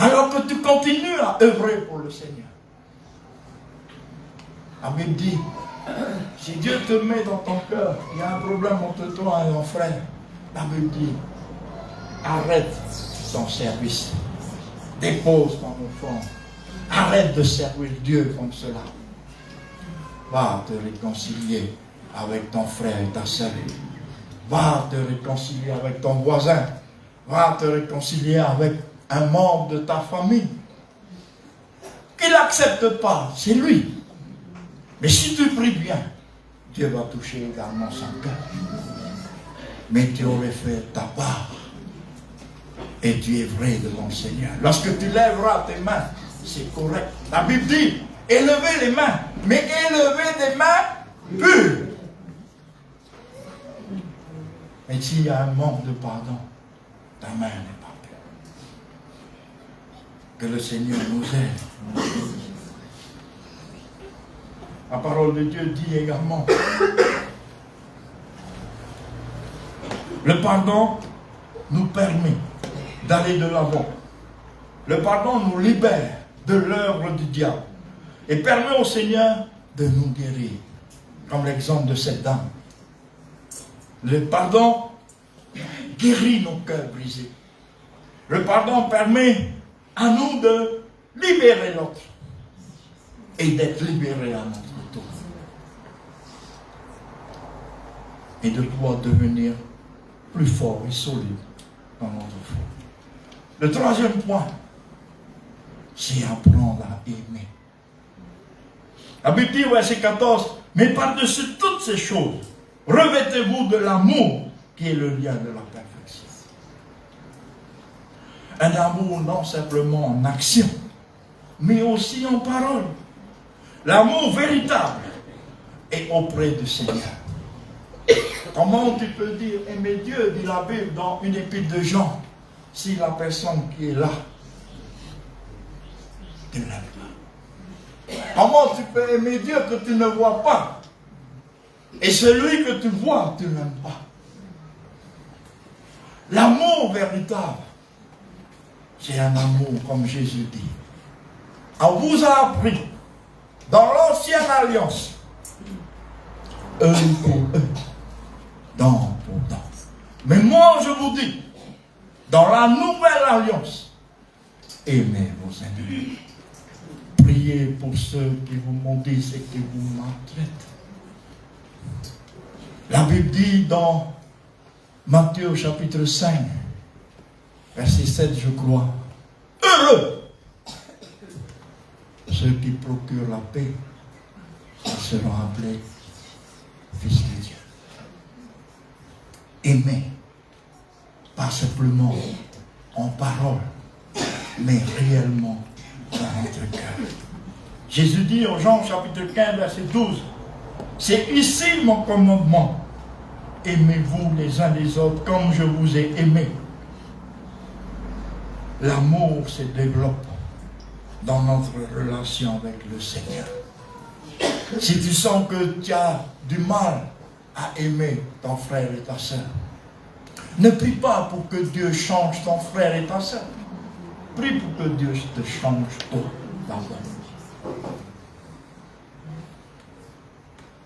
Alors que tu continues à œuvrer pour le Seigneur. La Bible dit, si Dieu te met dans ton cœur, il y a un problème entre toi et ton frère, la Bible dit, arrête ton service, dépose ton offrande, arrête de servir Dieu comme cela. Va te réconcilier avec ton frère et ta sœur. Va te réconcilier avec ton voisin. Va te réconcilier avec un membre de ta famille. Qu'il n'accepte pas, c'est lui. Mais si tu pries bien, Dieu va toucher également son cœur. Mais tu aurais fait ta part. Et tu es vrai devant le Seigneur. Lorsque tu lèveras tes mains, c'est correct. La Bible dit, élevez les mains, mais élevez des mains pures. Mais s'il y a un manque de pardon, ta main n'est pas pure. Que le Seigneur nous aide. La parole de Dieu dit également, le pardon nous permet d'aller de l'avant. Le pardon nous libère de l'œuvre du diable et permet au Seigneur de nous guérir, comme l'exemple de cette dame. Le pardon guérit nos cœurs brisés. Le pardon permet à nous de libérer l'autre et d'être libérés à notre tour. Et de pouvoir devenir plus fort et solide dans notre foi. Le troisième point, c'est apprendre à aimer. La Bible dit, verset 14, mais par-dessus toutes ces choses, revêtez-vous de l'amour qui est le lien de la perfection. Un amour non simplement en action, mais aussi en parole. L'amour véritable est auprès du Seigneur. Comment tu peux dire aimer Dieu, dit la Bible dans une épître de Jean, si la personne qui est là, tu ne l'aimes pas? Comment tu peux aimer Dieu que tu ne vois pas? Et celui que tu vois, tu n'aimes pas. L'amour véritable, c'est un amour, comme Jésus dit. On vous a appris, dans l'ancienne alliance, œil pour œil, dent pour dent. Mais moi, je vous dis, dans la nouvelle alliance, aimez vos ennemis. Priez pour ceux qui vous maudissent et qui vous maltraitent. La Bible dit dans Matthieu chapitre 5, verset 7, je crois, heureux ceux qui procurent la paix, ils seront appelés fils de Dieu. Aimer, pas simplement en parole, mais réellement dans notre cœur. Jésus dit en Jean chapitre 15, verset 12, c'est ici mon commandement. Aimez-vous les uns les autres comme je vous ai aimé. L'amour se développe dans notre relation avec le Seigneur. Si tu sens que tu as du mal à aimer ton frère et ta soeur, ne prie pas pour que Dieu change ton frère et ta soeur. Prie pour que Dieu te change toi d'abord.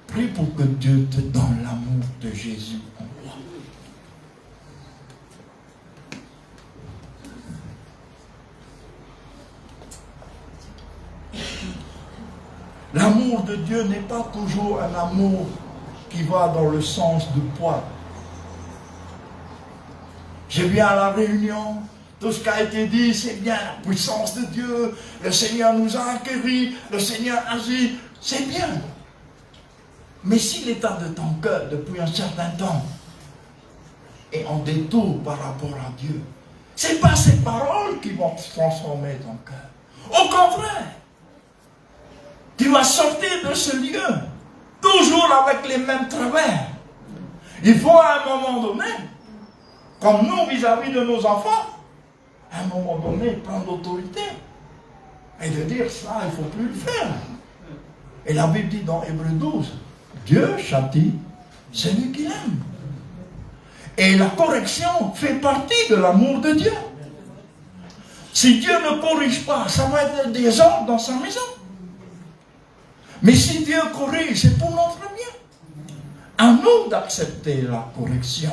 Prie pour que Dieu te donne l'amour de Jésus en toi. L'amour de Dieu n'est pas toujours un amour qui va dans le sens du poids. Je viens à la réunion, tout ce qui a été dit, c'est bien, la puissance de Dieu, le Seigneur nous a acquéris, le Seigneur agit, c'est bien. Mais si l'état de ton cœur depuis un certain temps est en détour par rapport à Dieu, ce n'est pas ces paroles qui vont transformer ton cœur. Au contraire, tu vas sortir de ce lieu, toujours avec les mêmes travers. Il faut à un moment donné, comme nous vis-à-vis de nos enfants, à un moment donné, prendre l'autorité et de dire ça, il ne faut plus le faire. Et la Bible dit dans Hébreux 12, Dieu châtie celui qu'il aime. Et la correction fait partie de l'amour de Dieu. Si Dieu ne corrige pas, ça va être des désordre dans sa maison. Mais si Dieu corrige, c'est pour notre bien. À nous d'accepter la correction.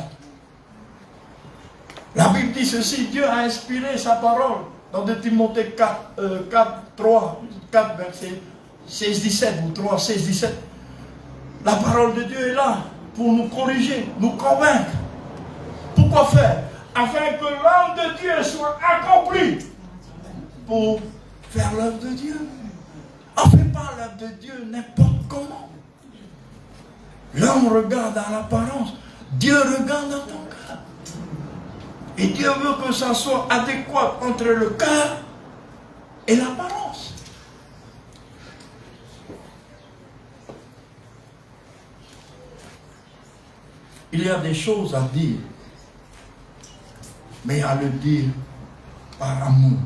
La Bible dit ceci, Dieu a inspiré sa parole dans 2 Timothée 4 verset 16-17 ou 3, 16-17. La parole de Dieu est là pour nous corriger, nous convaincre. Pourquoi faire? Afin que l'œuvre de Dieu soit accomplie pour faire l'œuvre de Dieu. On ne fait pas l'œuvre de Dieu n'importe comment. L'homme regarde à l'apparence, Dieu regarde dans ton cœur. Et Dieu veut que ça soit adéquat entre le cœur et l'apparence. Il y a des choses à dire, mais à le dire par amour.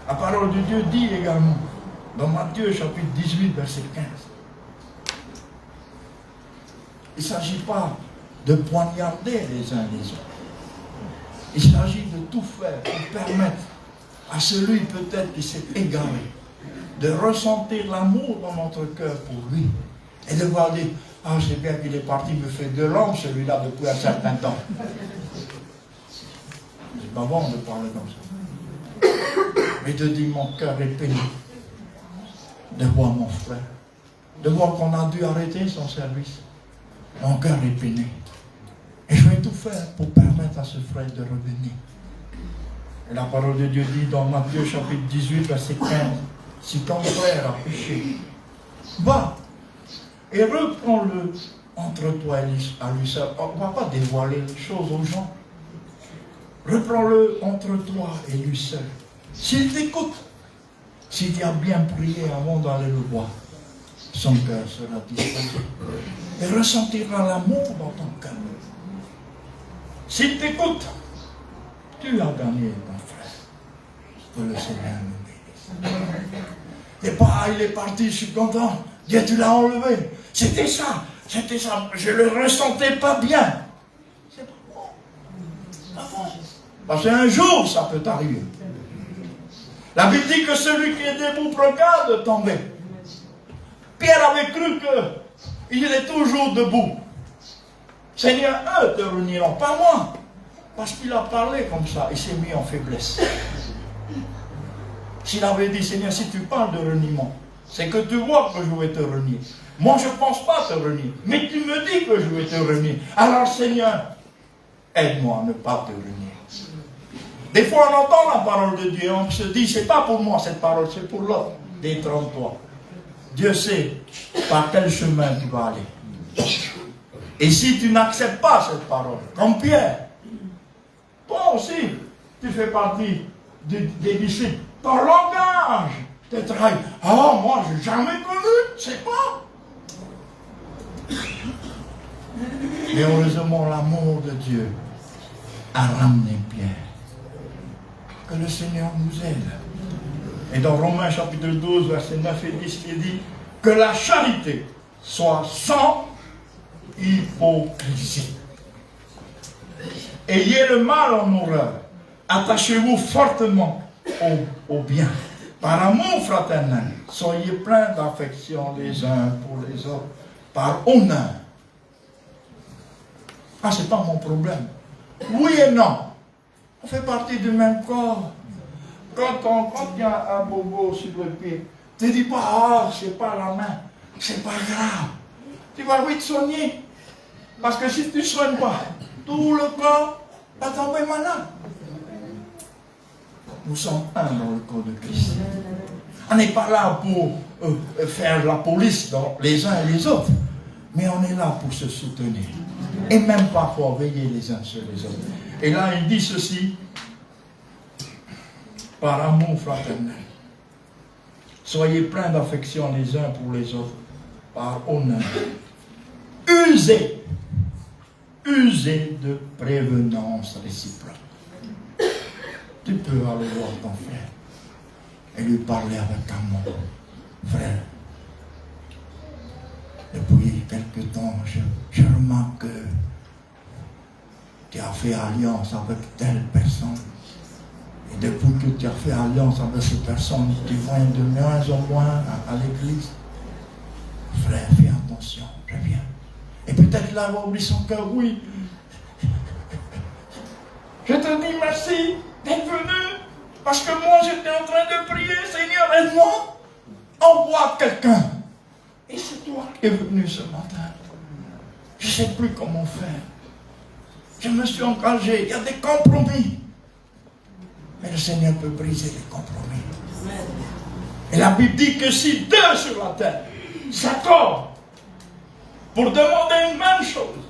La parole de Dieu dit également, dans Matthieu chapitre 18, verset 15, il ne s'agit pas de poignarder les uns les autres. Il s'agit de tout faire pour permettre à celui peut-être qui s'est égaré de ressentir l'amour dans notre cœur pour lui et de voir dire, ah, c'est bien qu'il est parti me faire de l'homme celui-là depuis un certain temps. C'est pas bon de parler comme ça. Mais de dire mon cœur est peiné de voir mon frère, de voir qu'on a dû arrêter son service. Mon cœur est peiné. Et je vais tout faire pour permettre à ce frère de revenir. Et la parole de Dieu dit dans Matthieu chapitre 18, verset 15, si ton frère a péché, va et reprends-le entre toi et lui seul. On ne va pas dévoiler les choses aux gens. Reprends-le entre toi et lui seul. S'il t'écoute, s'il t'a bien prié avant d'aller le voir, son cœur sera disposé. Et ressentira l'amour dans ton cœur. S'il t'écoute, tu as gagné ton frère. Que le Seigneur nous bénisse. Et pas, il est parti, je suis content. Dieu, tu l'as enlevé. C'était ça. Je ne le ressentais pas bien. C'est pas bon. Pas bon. Parce qu'un jour, ça peut arriver. La Bible dit que celui qui est debout regarde de tomber. Pierre avait cru qu'il est toujours debout. Seigneur, eux te réuniront, pas moi. Parce qu'il a parlé comme ça, il s'est mis en faiblesse. S'il avait dit, Seigneur, si tu parles de reniement, c'est que tu vois que je vais te renier. Moi, je ne pense pas te renier, mais tu me dis que je vais te renier. Alors, Seigneur, aide-moi à ne pas te renier. Des fois, on entend la parole de Dieu, on se dit, c'est pas pour moi cette parole, c'est pour l'autre. Détrompe-toi. Dieu sait par quel chemin tu vas aller. Et si tu n'acceptes pas cette parole, comme Pierre, toi aussi, tu fais partie des disciples. Ton langage te trahit. Ah, moi, je n'ai jamais connu, c'est pas. Mais heureusement, l'amour de Dieu a ramené Pierre. Que le Seigneur nous aide. Et dans Romains chapitre 12, verset 9 et 10, il dit que la charité soit sans hypocrisie. Ayez le mal en horreur. Attachez-vous fortement au bien. Par amour fraternel, soyez pleins d'affection les uns pour les autres. Par honneur. Ah, c'est pas mon problème. Oui et non. On fait partie du même corps. Quand il y a un bobo sur le pied, tu ne dis pas, ah, c'est pas la main, c'est pas grave. Tu vas vite soigner. Parce que si tu ne soignes pas, tout le corps va tomber malade. Nous sommes un dans le corps de Christ. On n'est pas là pour faire la police dans les uns et les autres, mais on est là pour se soutenir. Et même parfois veiller les uns sur les autres. Et là, il dit ceci, par amour fraternel. Soyez pleins d'affection les uns pour les autres, par honneur. Usez de prévenance réciproque. Tu peux aller voir ton frère et lui parler avec amour. Frère, depuis quelque temps, je remarque que tu as fait alliance avec telle personne. Et depuis que tu as fait alliance avec cette personne, tu viens de moins en moins à l'église. Frère, fais attention, reviens. Et peut-être là, il va oublier son cœur, oui. Je te dis merci d'être venu, parce que moi j'étais en train de prier, Seigneur, aide-moi. Envoie quelqu'un. Et c'est toi qui es venu ce matin. Je ne sais plus comment faire. Je me suis engagé, il y a des compromis. Mais le Seigneur peut briser les compromis. Et la Bible dit que si deux sur la terre s'accordent pour demander une même chose,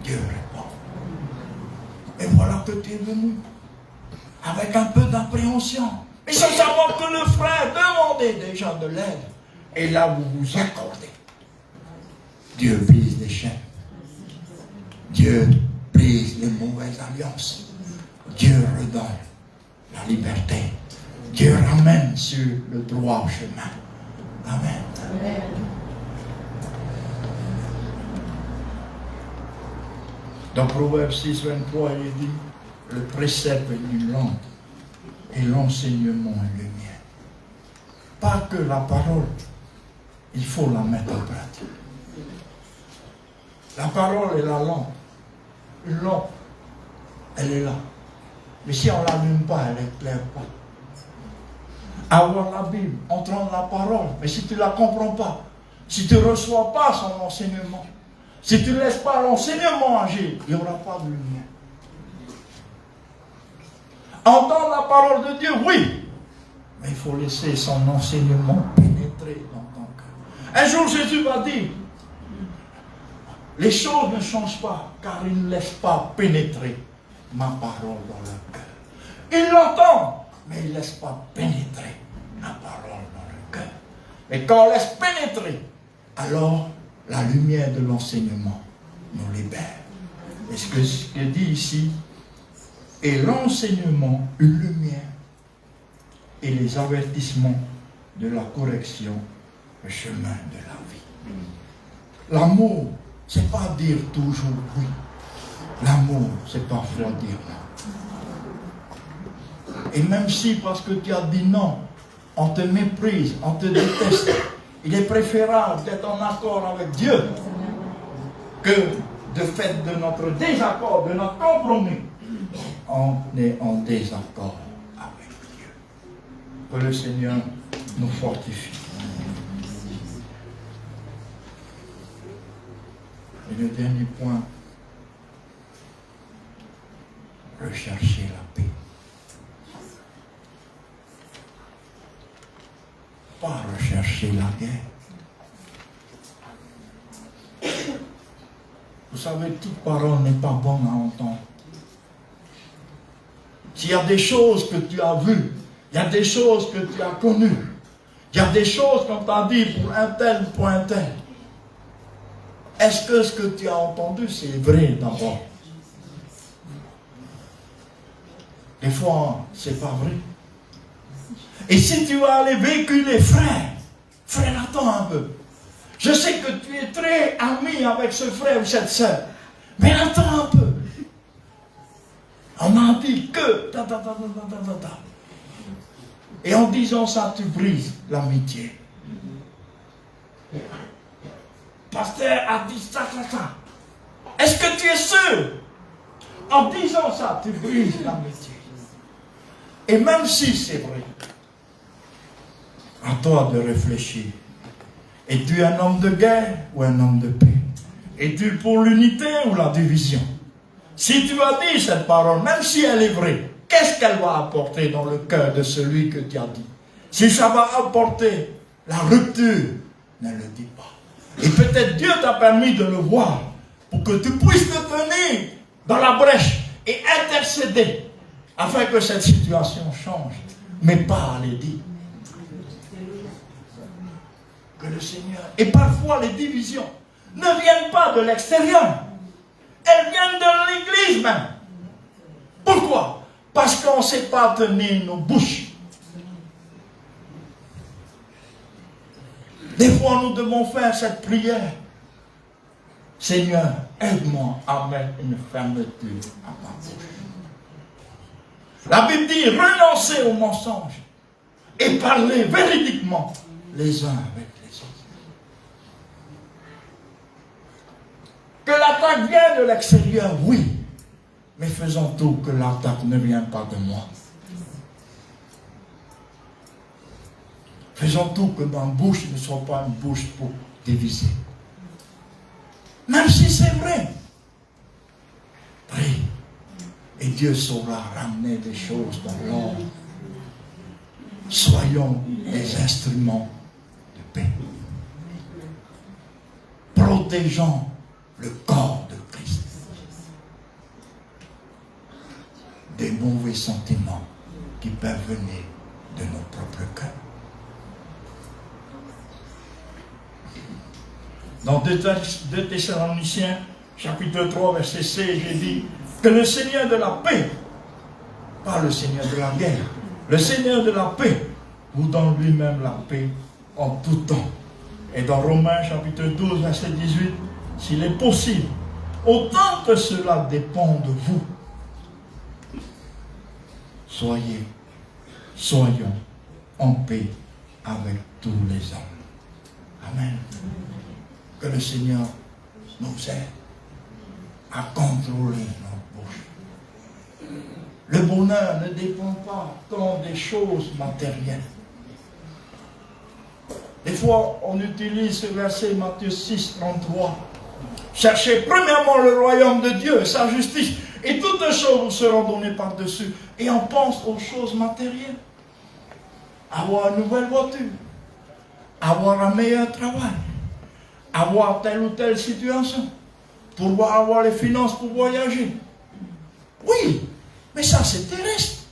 Dieu répond. Et voilà que tu es venu avec un peu d'appréhension. Et sans savoir que le frère demandait déjà de l'aide. Et là, vous vous accordez. Dieu brise les chaînes. Dieu brise les mauvaises alliances. Dieu redonne la liberté. Dieu ramène sur le droit chemin. Amen. Amen. Dans Proverbe 6, 23, il dit, le précepte est une lampe et l'enseignement est lumière. Pas que la parole, il faut la mettre en pratique. La parole est la lampe. Une lampe, elle est là. Mais si on ne l'allume pas, elle n'éclaire pas. Avoir la Bible, entendre la parole, mais si tu ne la comprends pas, si tu ne reçois pas son enseignement, si tu ne laisses pas l'enseignement agir, il n'y aura pas de lumière. Entendre la parole de Dieu, oui, mais il faut laisser son enseignement pénétrer dans ton cœur. Un jour, Jésus va dire, les choses ne changent pas, car il ne laisse pas pénétrer ma parole dans leur cœur. Il l'entend, mais il ne laisse pas pénétrer ma parole dans leur cœur. Et quand on laisse pénétrer, alors la lumière de l'enseignement nous libère. Et ce que dit ici, et l'enseignement, une lumière, et les avertissements de la correction, le chemin de la vie. L'amour, c'est pas dire toujours oui. L'amour, c'est parfois dire non. Et même si, parce que tu as dit non, on te méprise, on te déteste, il est préférable d'être en accord avec Dieu que de fait de notre désaccord, de notre compromis, on est en désaccord avec Dieu. Que le Seigneur nous fortifie. Et le dernier point, rechercher la paix. Pas rechercher la guerre. Vous savez, toute parole n'est pas bonne à entendre. S'il y a des choses que tu as vues, il y a des choses que tu as connues, il y a des choses qu'on t'a dit pour un tel, pour un tel. Est-ce que ce que tu as entendu, c'est vrai d'abord? Des fois, c'est pas vrai. Et si tu vas aller véhiculer, frère, attends un peu. Je sais que tu es très ami avec ce frère ou cette sœur, mais attends un peu. On m'a dit que... Et en disant ça, tu brises l'amitié. Pasteur a dit ça. Est-ce que tu es sûr? En disant ça, tu brises l'amitié. Et même si c'est vrai, à toi de réfléchir. Es-tu un homme de guerre ou un homme de paix? Es-tu pour l'unité ou la division? Si tu as dit cette parole, même si elle est vraie, qu'est-ce qu'elle va apporter dans le cœur de celui que tu as dit? Si ça va apporter la rupture, ne le dis pas. Et peut-être Dieu t'a permis de le voir pour que tu puisses te tenir dans la brèche et intercéder afin que cette situation change, mais pas à les dire. Que le Seigneur... Et parfois les divisions ne viennent pas de l'extérieur. Elles viennent de l'église même. Pourquoi? Parce qu'on ne sait pas tenir nos bouches. Des fois, nous devons faire cette prière. Seigneur, aide-moi à mettre une fermeture à ma bouche. La Bible dit, renoncez au mensonge et parlez véridiquement les uns avec les autres. Que l'attaque vienne de l'extérieur, oui, mais faisons tout que l'attaque ne vienne pas de moi. Faisons tout que ma bouche ne soit pas une bouche pour diviser. Même si c'est vrai. Prie. Et Dieu saura ramener des choses dans l'ordre. Soyons des instruments de paix. Protégeons le corps de Christ des mauvais sentiments qui peuvent venir de nos propres cœurs. Dans 2 Thessaloniciens, chapitre 3, verset 16, j'ai dit que le Seigneur de la paix, pas le Seigneur de la guerre, le Seigneur de la paix vous donne lui-même la paix en tout temps. Et dans Romains, chapitre 12, verset 18, s'il est possible, autant que cela dépend de vous, soyons en paix avec tous les hommes. Amen. Que le Seigneur nous aide à contrôler notre bouche. Le bonheur ne dépend pas tant des choses matérielles. Des fois, on utilise ce verset Matthieu 6, 33. Cherchez premièrement le royaume de Dieu et sa justice, et toutes les choses vous seront données par-dessus. Et on pense aux choses matérielles. Avoir une nouvelle voiture, avoir un meilleur travail, avoir telle ou telle situation, pouvoir avoir les finances pour voyager. Oui, mais ça c'est terrestre.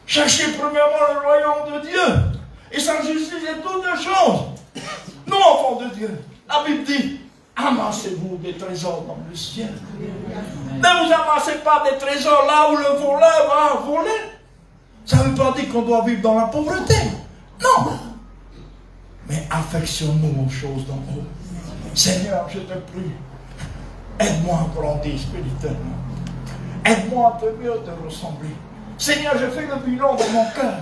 Cherchez premièrement le royaume de Dieu et sa justice et toutes les choses. Nous, enfants de Dieu, la Bible dit, amassez-vous des trésors dans le ciel. Ne vous amassez pas des trésors là où le voleur va voler. Ça ne veut pas dire qu'on doit vivre dans la pauvreté. Non. Mais affectionnons aux choses d'en haut. Seigneur, je te prie, aide-moi à grandir spirituellement. Aide-moi à te mieux te ressembler. Seigneur, je fais le bilan dans mon cœur.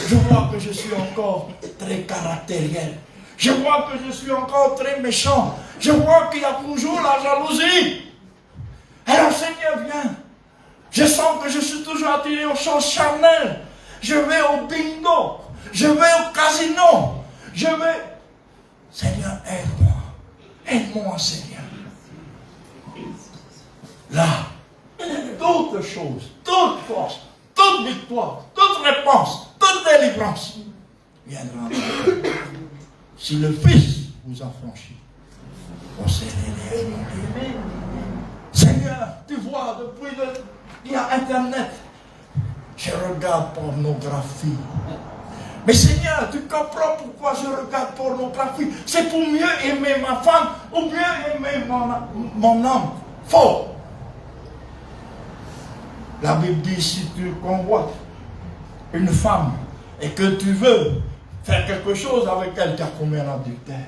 Je vois que je suis encore très caractériel. Je vois que je suis encore très méchant. Je vois qu'il y a toujours la jalousie. Alors Seigneur, viens. Je sens que je suis toujours attiré aux choses charnelles. Je vais au bingo. Je vais au casino. Je vais... Seigneur, aide-moi. Aide-moi, Seigneur. Là, toute chose, toute force, toute victoire, toute réponse, toute délivrance viendra. Si le Fils vous affranchit, vous serez les. Seigneur, tu vois, depuis il y a Internet, je regarde pornographie. Mais Seigneur, tu comprends pourquoi je regarde pornographie? C'est pour mieux aimer ma femme ou mieux aimer mon homme. Faux. La Bible dit, si tu convoites une femme et que tu veux faire quelque chose avec elle, tu as commis un adultère.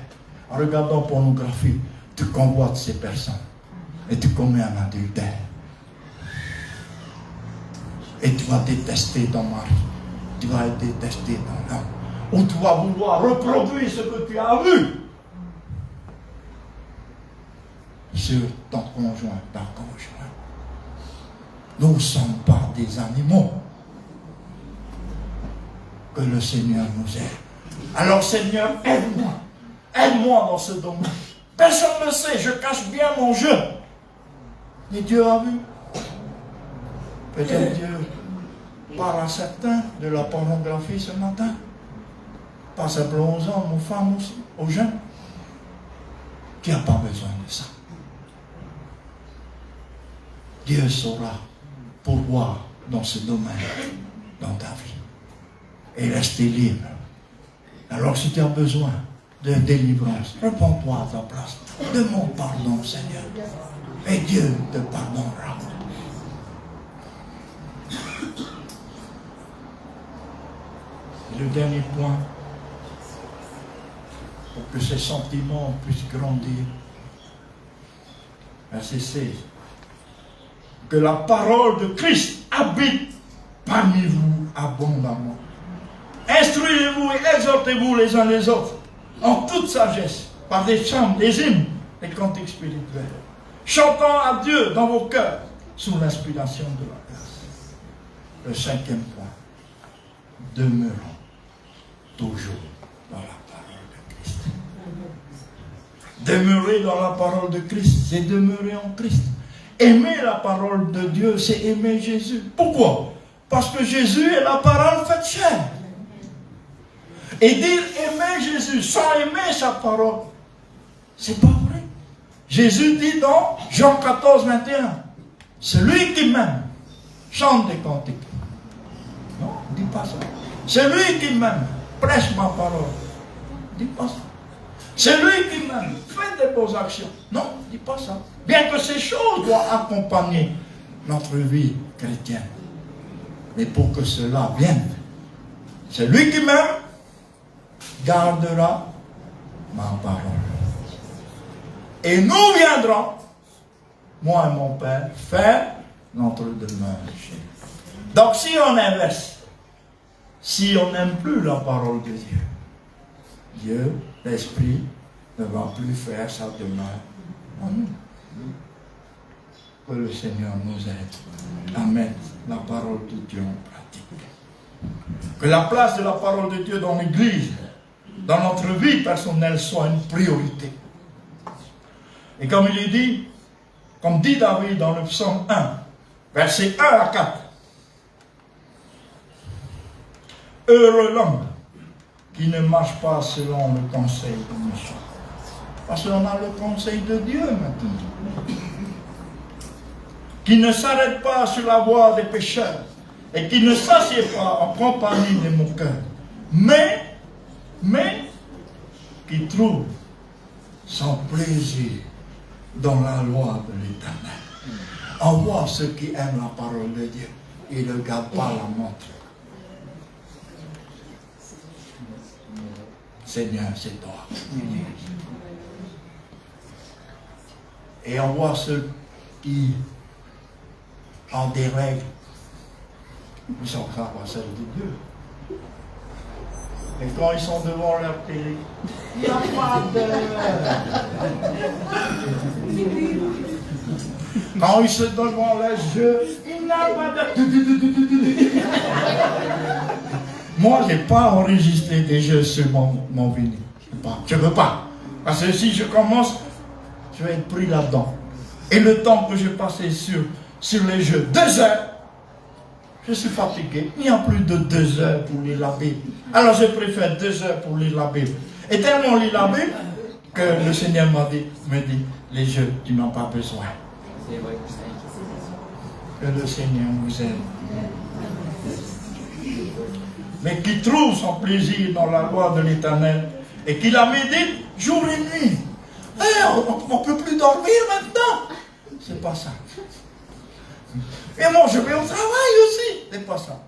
En regardant pornographie, tu convoites ces personnes et tu commets un adultère. Et tu vas détester ton mari. Tu vas détester ton homme. Ou tu vas vouloir reproduire ce que tu as vu sur ton conjoint, ta conjointe. Nous ne sommes pas des animaux. Que le Seigneur nous aide. Alors Seigneur, aide-moi. Aide-moi dans ce domaine. Personne ne le sait, je cache bien mon jeu. Mais Dieu a vu. Peut-être Dieu parle à certains de la pornographie ce matin. Pas simplement aux hommes, aux femmes aussi, aux jeunes. Qui n'a pas besoin de ça. Dieu saura pourvoir dans ce domaine, dans ta vie. Et rester libre. Alors si tu as besoin de délivrance, réponds-toi à ta place. Demande pardon, Seigneur. Et Dieu te pardonnera. Le dernier point, pour que ces sentiments puissent grandir. Verset 16. que la parole de Christ habite parmi vous abondamment. Instruisez-vous et exhortez-vous les uns les autres en toute sagesse, par des chants, des hymnes, des cantiques spirituels, chantant à Dieu dans vos cœurs sous l'inspiration de la grâce. Le 5e point, demeurons toujours dans la parole de Christ. Demeurer dans la parole de Christ, c'est demeurer en Christ. Aimer la parole de Dieu, c'est aimer Jésus. Pourquoi? Parce que Jésus est la parole faite chair. Et dire aimer Jésus sans aimer sa parole, c'est pas vrai. Jésus dit dans Jean 14, 21, celui qui m'aime chante des cantiques. Non, dis pas ça. Celui qui m'aime prêche ma parole. Dis pas ça. Celui qui m'aime fait des bonnes actions. Non, dis pas ça. Bien que ces choses doivent accompagner notre vie chrétienne. Mais pour que cela vienne, celui qui m'aime gardera ma parole. Et nous viendrons, moi et mon Père, faire notre demeure chez lui. Donc si on inverse, si on n'aime plus la parole de Dieu, Dieu, l'Esprit, ne va plus faire sa demeure en nous. Que le Seigneur nous aide à mettre la parole de Dieu en pratique. Que la place de la parole de Dieu dans l'Église, dans notre vie personnelle, soit une priorité. Et comme il est dit, comme dit David dans le psaume 1, versets 1 à 4, heureux l'homme qui ne marche pas selon le conseil des méchants. Parce qu'on a le conseil de Dieu maintenant. Qui ne s'arrête pas sur la voie des pécheurs et qui ne s'assied pas en compagnie des moqueurs, mais qui trouve son plaisir dans la loi de l'Éternel. On voit ceux qui aiment la parole de Dieu, ils ne gardent pas la montre. Seigneur, c'est toi. Et on voit ceux qui ont des règles. Ils sont pas celles de Dieu. Et quand ils sont devant leur télé, il n'y a pas de... Quand ils sont devant les jeux, il n'y a pas de... Moi, je n'ai pas enregistré des jeux sur mon vinyle. Je ne veux pas. Parce que si je commence, je vais être pris là-dedans. Et le temps que je passais sur les jeux, 2 heures, je suis fatigué. Il n'y a plus de 2 heures pour lire la Bible. Alors je préfère 2 heures pour lire la Bible. Et tellement lire la Bible que le Seigneur me dit, les jeux, tu n'en as pas besoin. Que le Seigneur vous aide. Mais qui trouve son plaisir dans la loi de l'Éternel et qui la médite jour et nuit. On ne peut plus dormir maintenant. C'est pas ça. Et moi, je vais au travail aussi. C'est pas ça.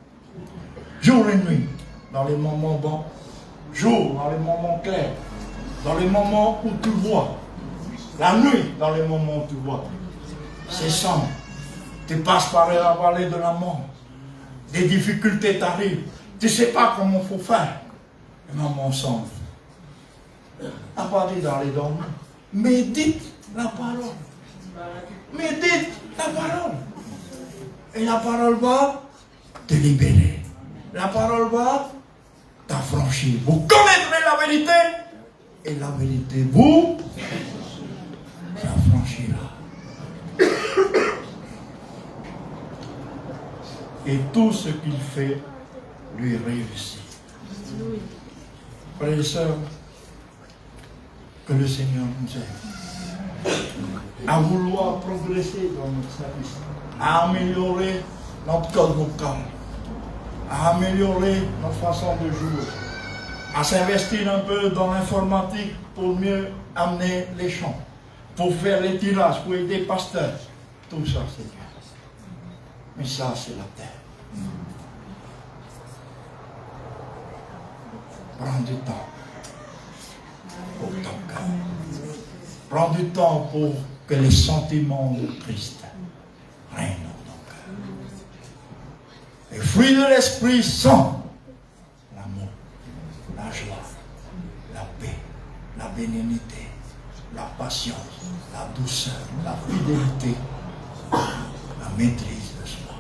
Jour et nuit, dans les moments bons. Jour, dans les moments clairs. Dans les moments où tu vois. La nuit, dans les moments où tu vois. C'est sombre. Tu passes par la vallée de la mort. Des difficultés t'arrivent. Tu ne sais pas comment il faut faire. Et maman sombre. À part d'aller dormir. Médite la parole. Médite la parole. Et la parole va te libérer. La parole va t'affranchir. Vous connaîtrez la vérité. Et la vérité vous affranchira. Et tout ce qu'il fait lui réussit. Frères et sœurs, que le Seigneur nous aide à vouloir progresser dans notre service, à améliorer notre code vocal, à améliorer notre façon de jouer, à s'investir un peu dans l'informatique pour mieux amener les chants, pour faire les tirages, pour aider les pasteurs. Tout ça, c'est bien. Mais ça, c'est la terre. Prends du temps pour ton cœur. Prends du temps pour que les sentiments de Christ règnent. fruits de l'esprit sont l'amour, la joie, la paix, la bénignité, la patience, la douceur, la fidélité, la maîtrise de soi.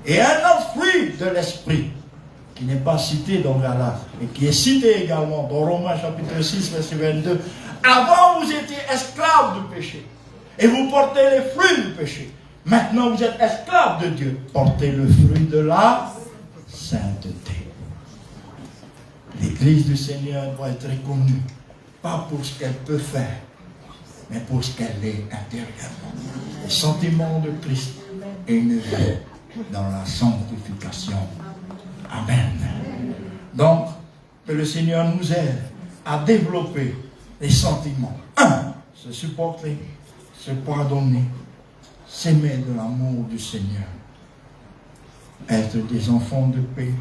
Et un autre fruit de l'esprit, qui n'est pas cité dans Galates, mais qui est cité également dans Romains chapitre 6, verset 22. Avant, vous étiez esclaves du péché. Et vous portez les fruits du péché. Maintenant, vous êtes esclaves de Dieu. Portez le fruit de la sainteté. L'Église du Seigneur doit être reconnue, pas pour ce qu'elle peut faire, mais pour ce qu'elle est intérieurement. Le sentiment de Christ est une vie dans la sanctification. Amen. Donc, que le Seigneur nous aide à développer les sentiments. 1. Se supporter, se pardonner, s'aimer de l'amour du Seigneur. Être des enfants de paix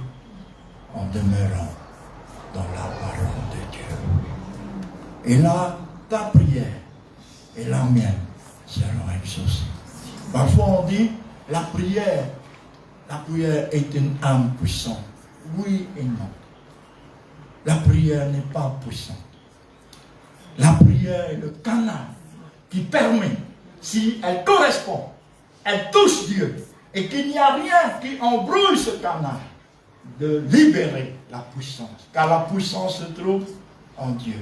en demeurant dans la parole de Dieu. Et là, ta prière et la mienne seront exaucées. Parfois on dit, la prière est une âme puissante. Oui et non. La prière n'est pas puissante. La prière est le canal qui permet, si elle correspond, elle touche Dieu, et qu'il n'y a rien qui embrouille ce canal, de libérer la puissance. Car la puissance se trouve en Dieu.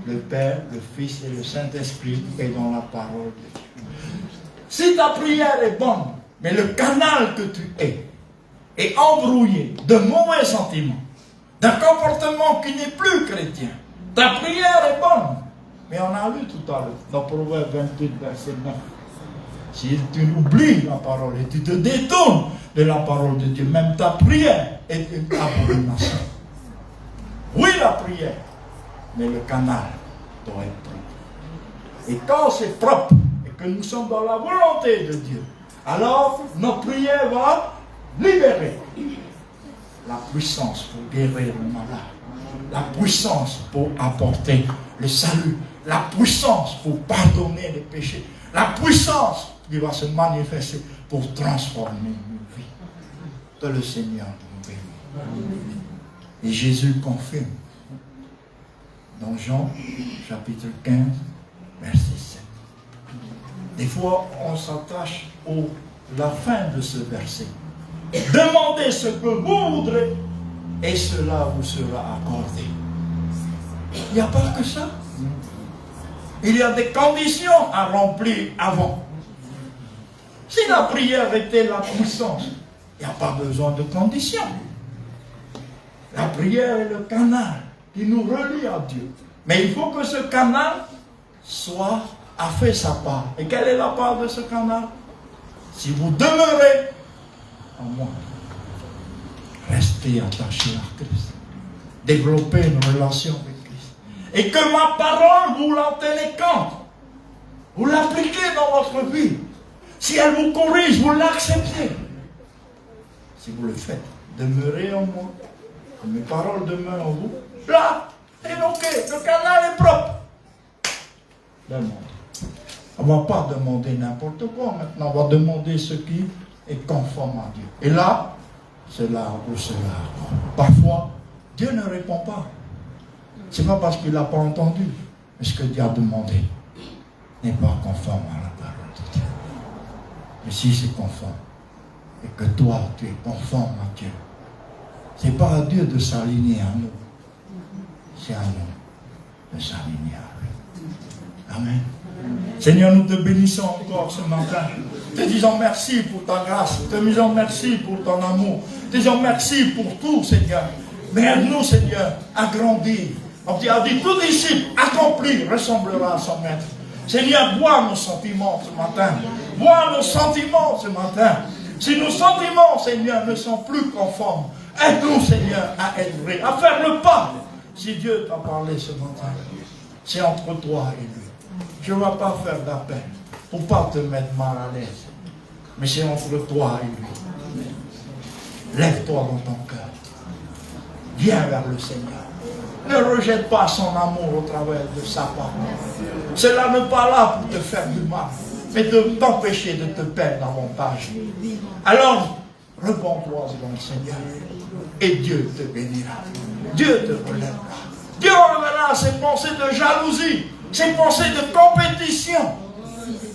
Le Père, le Fils et le Saint-Esprit est dans la parole de Dieu. Si ta prière est bonne, mais le canal que tu es est embrouillé de mauvais sentiments, d'un comportement qui n'est plus chrétien, ta prière est bonne. Mais on a lu tout à l'heure, dans Proverbe 28, verset 9. Si tu oublies la parole et tu te détournes de la parole de Dieu, même ta prière est une abomination. Oui, la prière, mais le canal doit être propre. Et quand c'est propre, et que nous sommes dans la volonté de Dieu, alors notre prière va libérer la puissance pour guérir le malade, la puissance pour apporter le salut, la puissance pour pardonner les péchés, la puissance qui va se manifester pour transformer nos vies. Que le Seigneur nous bénisse. Et Jésus confirme dans Jean chapitre 15, verset 7. Des fois, on s'attache à la fin de ce verset. Demandez ce que vous voudrez et cela vous sera accordé. Il n'y a pas que ça. Il y a des conditions à remplir avant. Si la prière était la puissance, il n'y a pas besoin de conditions. La prière est le canal qui nous relie à Dieu. Mais il faut que ce canal a fait sa part. Et quelle est la part de ce canal? Si vous demeurez en moi, restez attaché à Christ. Développez une relation avec Christ. Et que ma parole, vous l'en tenez compte. Vous l'appliquez dans votre vie. Si elle vous corrige, vous l'acceptez. Si vous le faites, demeurez en moi. Que mes paroles demeurent en vous. Là, c'est ok. Le canal est propre. Demande. On ne va pas demander n'importe quoi maintenant. On va demander ce qui est conforme à Dieu. Et là, cela ou cela. Parfois, Dieu ne répond pas. Ce n'est pas parce qu'il n'a pas entendu. Mais ce que Dieu a demandé n'est pas conforme à la parole de Dieu. Mais si c'est conforme, et que toi, tu es conforme à Dieu, ce n'est pas à Dieu de s'aligner à nous. C'est à nous de s'aligner à lui. Amen. Seigneur, nous te bénissons encore ce matin. Te disons merci pour ta grâce. Te disons merci pour ton amour. Te disons merci pour tout, Seigneur. Mais aide-nous, Seigneur, à grandir. On a dit, tout disciple accompli ressemblera à son maître. Seigneur, vois nos sentiments ce matin. Vois nos sentiments ce matin. Si nos sentiments, Seigneur, ne sont plus conformes, aide-nous, Seigneur, à être vrai, à faire le pas. Si Dieu t'a parlé ce matin, c'est entre toi et lui. Je ne vais pas faire d'appel pour ne pas te mettre mal à l'aise. Mais c'est entre toi et lui. Lève-toi dans ton cœur. Viens vers le Seigneur. Ne rejette pas son amour au travers de sa parole. Cela n'est pas là pour te faire du mal, mais de t'empêcher de te perdre davantage. Alors, Repends-toi dans le Seigneur. Et Dieu te bénira. Dieu te relèvera. Dieu enlèvera ces pensées de jalousie, ces pensées de compétition.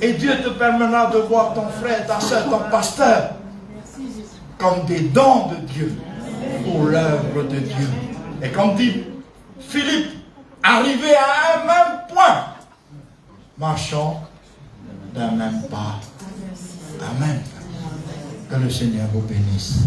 Et Dieu te permettra de voir ton frère, ta soeur, ton pasteur comme des dons de Dieu pour l'œuvre de Dieu. Et comme dit Philippe, arrivé à un même point, marchons d'un même pas. Amen. Que le Seigneur vous bénisse.